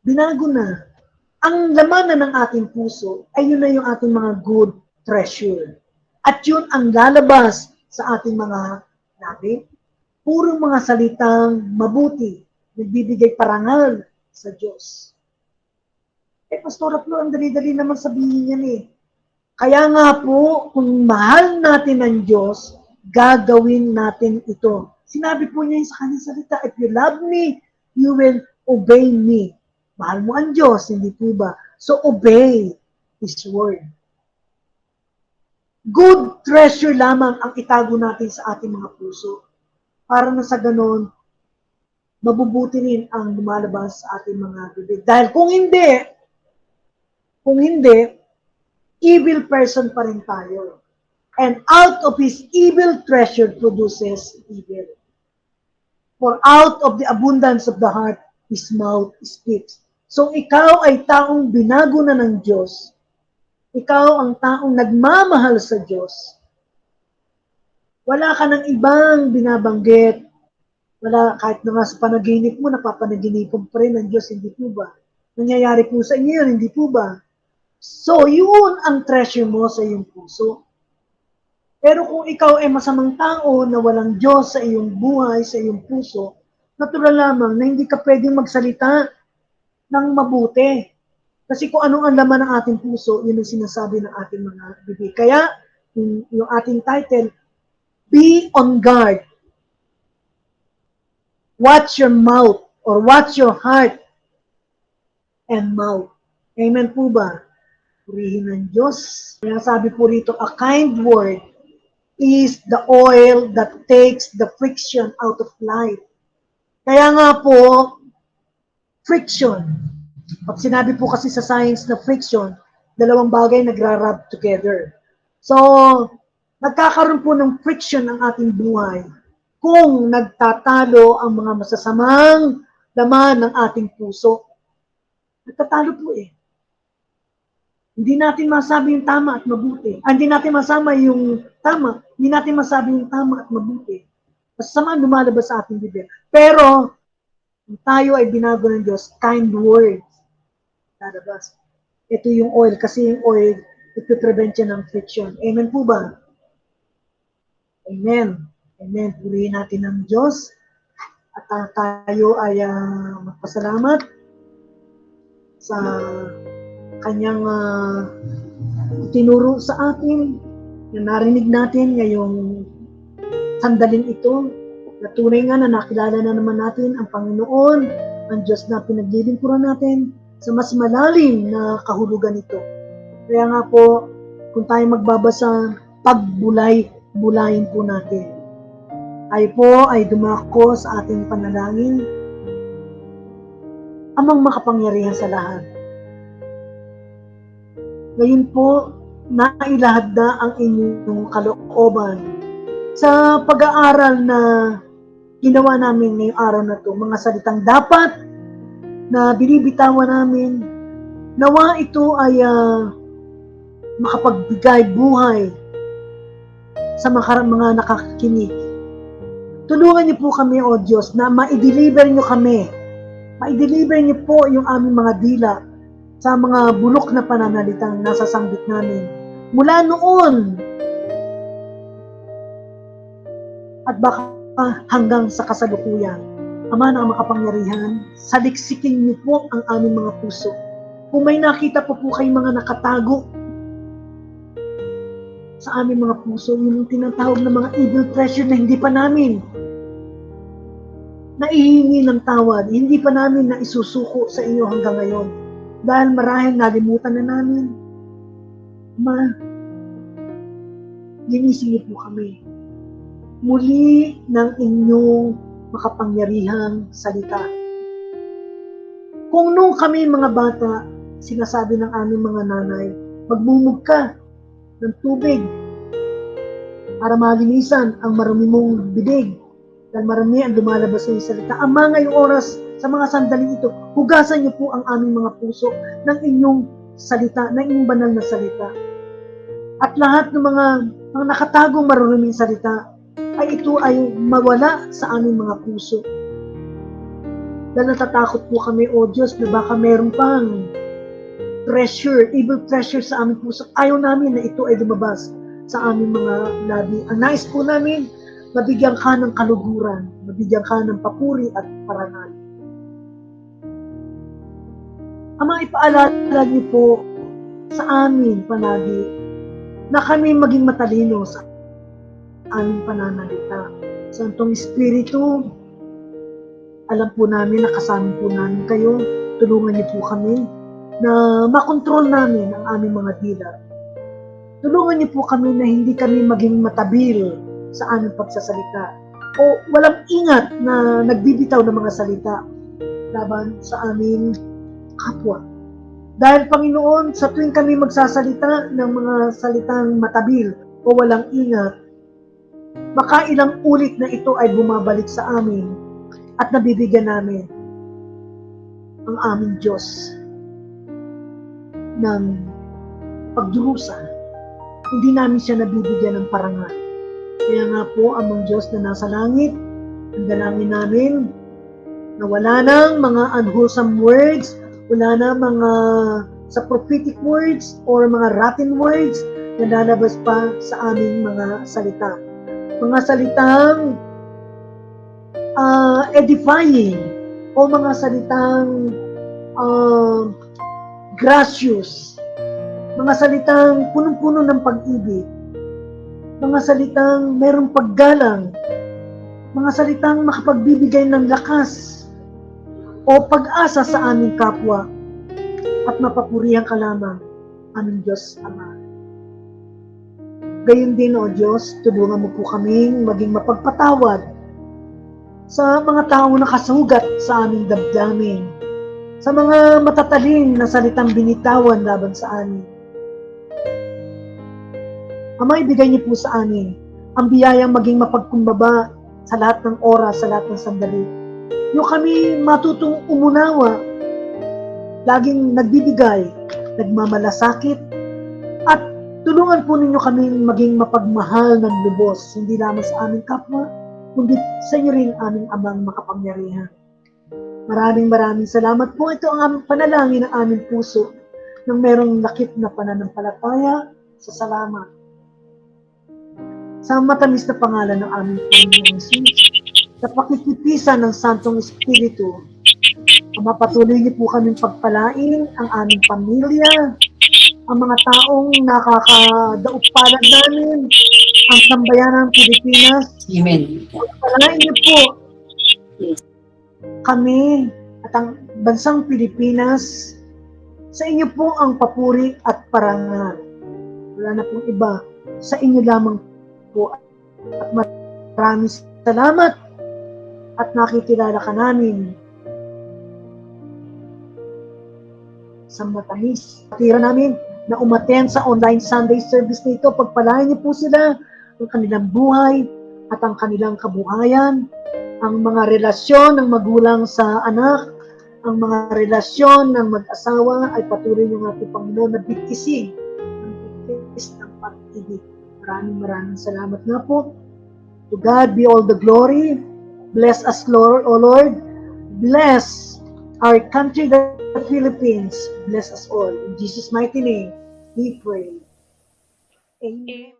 A: binago na, ang laman na ng ating puso ay yun na yung ating mga good treasure. At yun ang lalabas sa ating mga labi. Puro mga salitang mabuti, nagbibigay parangal sa Diyos. Pastor Aplo, ang dali-dali naman sabihin yan eh. Kaya nga po, kung mahal natin ang Diyos, gagawin natin ito. Sinabi po niya sa kanyang salita, if you love me, you will obey me. Mahal mo ang Diyos, hindi po ba? So obey His word. Good treasure lamang ang itago natin sa ating mga puso. Para na sa ganon, mabubuti rin ang lumalabas sa ating mga bibig. Dahil kung hindi, evil person pa rin tayo. And out of his evil treasure produces evil. For out of the abundance of the heart, his mouth speaks. So ikaw ay taong binago na ng Diyos. Ikaw ang taong nagmamahal sa Diyos. Wala ka ng ibang binabanggit. Wala, kahit na nga sa panaginip mo, napapanaginipan pa rin ng Diyos, hindi po ba? Nangyayari po sa inyo yun, hindi po ba? So, yun ang treasure mo sa iyong puso. Pero kung ikaw ay masamang tao na walang Diyos sa iyong buhay, sa iyong puso, natural lamang na hindi ka pwedeng magsalita ng mabuti. Kasi kung anong ang laman ng ating puso, yun ang sinasabi ng ating mga bibig. Kaya, yung ating title, be on guard. Watch your mouth or watch your heart and mouth. Amen po ba? Purihin ng Diyos. Kaya sabi po rito, a kind word is the oil that takes the friction out of life. Kaya nga po, friction. Pag sinabi po kasi sa science na friction, dalawang bagay nagra-rub together. So, nagkakaroon po ng friction ang ating buhay kung nagtatalo ang mga masasamang laman ng ating puso. Nagtatalo po eh. Hindi natin masabi yung tama at mabuti. Hindi natin masama yung tama. Hindi natin masabi yung tama at mabuti. Masama lumalabas sa ating bibig. Pero, kung tayo ay binago ng Diyos, kind words lalabas. Ito yung oil. Kasi yung oil, ito-prevent yan ng friction. Amen po ba? Amen. Amen. Purihin natin ng Diyos. At tayo ay magpasalamat sa kanyang tinuro sa atin na narinig natin ngayong sandalin ito na tunay nga na nakilala na naman natin ang Panginoon, ang Diyos na pinaglilingkuran natin sa mas malalim na kahulugan ito. Kaya nga po, kung tayo magbabasa, pagbulay-bulayin po natin. Tayo po ay dumako sa ating panalangin, amang makapangyarihan sa lahat. Ngayon po, nailahad na ang inyong kalooban sa pag-aaral na ginawa namin ngayong araw na ito. Mga salitang dapat na binibitawan namin, nawa ito ay makapagbigay buhay sa mga nakakinig. Tulungan niyo po kami, O Diyos, na ma-deliver niyo kami Ma-deliver niyo po yung aming mga dila sa mga bulok na pananalitang nasa sanggit namin. Mula noon at baka hanggang sa kasalukuyan. Ama ng makapangyarihan, saliksikin niyo po ang aming mga puso. Kung may nakita po kayong mga nakatago sa aming mga puso, yung tinatawag na mga evil treasure na hindi pa namin naihingi ng tawad, hindi pa namin na isusuko sa inyo hanggang ngayon. Dahil marahil nalimutan na namin. Linisin niyo po kami. Muli ng inyong makapangyarihang salita. Kung nung kami mga bata, sinasabi ng aming mga nanay, magmumug ka ng tubig para malinisan ang marumi mong bibig dahil marami ang lumalabas sa salita. Ama, ngayong oras, sa mga sandaling ito, hugasan niyo po ang aming mga puso ng inyong salita, ng inyong banal na salita. At lahat ng mga nakatagong maruruming salita, ay ito ay mawala sa aming mga puso. Dahil natatakot po kami, O Diyos, na baka meron pang treasure, evil treasure sa aming puso. Ayaw namin na ito ay lumabas sa aming mga labi. Ang nais po namin, mabigyan ka ng kaluguran, mabigyan ka ng papuri at parangal. Ama, ipaalala niyo po sa amin palagi na kami maging matalino sa aming pananalita. Santong Espiritu, alam po namin na kasama po namin kayo. Tulungan niyo po kami na makontrol namin ang aming mga dila. Tulungan niyo po kami na hindi kami maging matabil sa aming pagsasalita o walang ingat na nagbibitaw ng mga salita laban sa aming kapwa. Dahil Panginoon, sa tuwing kami magsasalita ng mga salitang matabil o walang ingat, baka ilang ulit na ito ay bumabalik sa amin at nabibigyan namin ang aming Diyos ng pagdurusa. Hindi namin siya nabibigyan ng parangal. Kaya nga po, amang Diyos na nasa langit, ang dalangin namin na wala nang mga unwholesome words, wala na mga sa prophetic words or mga rotten words na lalabas pa sa aming mga salita. Mga salitang edifying o mga salitang gracious, mga salitang punong-puno ng pag-ibig, mga salitang merong paggalang, mga salitang makapagbibigay ng lakas o pag-asa sa aming kapwa at mapapurihan ka lamang, aming Diyos Ama. Gayon din, O Diyos, tulungan mo po kaming maging mapagpatawad sa mga taong nakasugat sa aming damdamin, sa mga matatalim na salitang binitawan laban sa amin. Ama, ibigay niyo po sa amin ang biyayang maging mapagkumbaba sa lahat ng oras, sa lahat ng sandali. Yung kami matutong umunawa, laging nagbibigay, nagmamalasakit, at tulungan po ninyo kami maging mapagmahal ng lubos, hindi lamang sa aming kapwa, kundi sa inyo rin aming Amang makapangyarihan. Maraming salamat po. Ito ang aming panalangin ng aming puso nang merong lakip na pananampalataya sa salamat. Sa matamis na pangalan ng aming Panginoong Jesus, sa pakikipisa ng Santong Espiritu, mapatuloy niyo po kaming pagpalain ang aming pamilya, ang mga taong nakakadaupalad namin, ang sambayanang Pilipinas.
B: Amen.
A: Pagpalain niyo po kami at ang bansang Pilipinas. Sa inyo po ang papuri at parangal. Wala na pong iba. Sa inyo lamang po. At maraming salamat at nakikilala ka namin sa matamis. Tira namin na umattend sa online Sunday service nito. Pagpalain niyo po sila ang kanilang buhay at ang kanilang kabuhayan, ang mga relasyon ng magulang sa anak, ang mga relasyon ng mag-asawa ay patuloy ng ating Panginoon na bigkisin ang bigkis ng pag-ibig. Maraming salamat nga po. To God be all the glory. Bless us, Lord, O Lord. Bless our country, the Philippines. Bless us all. In Jesus' mighty name, we pray. Amen.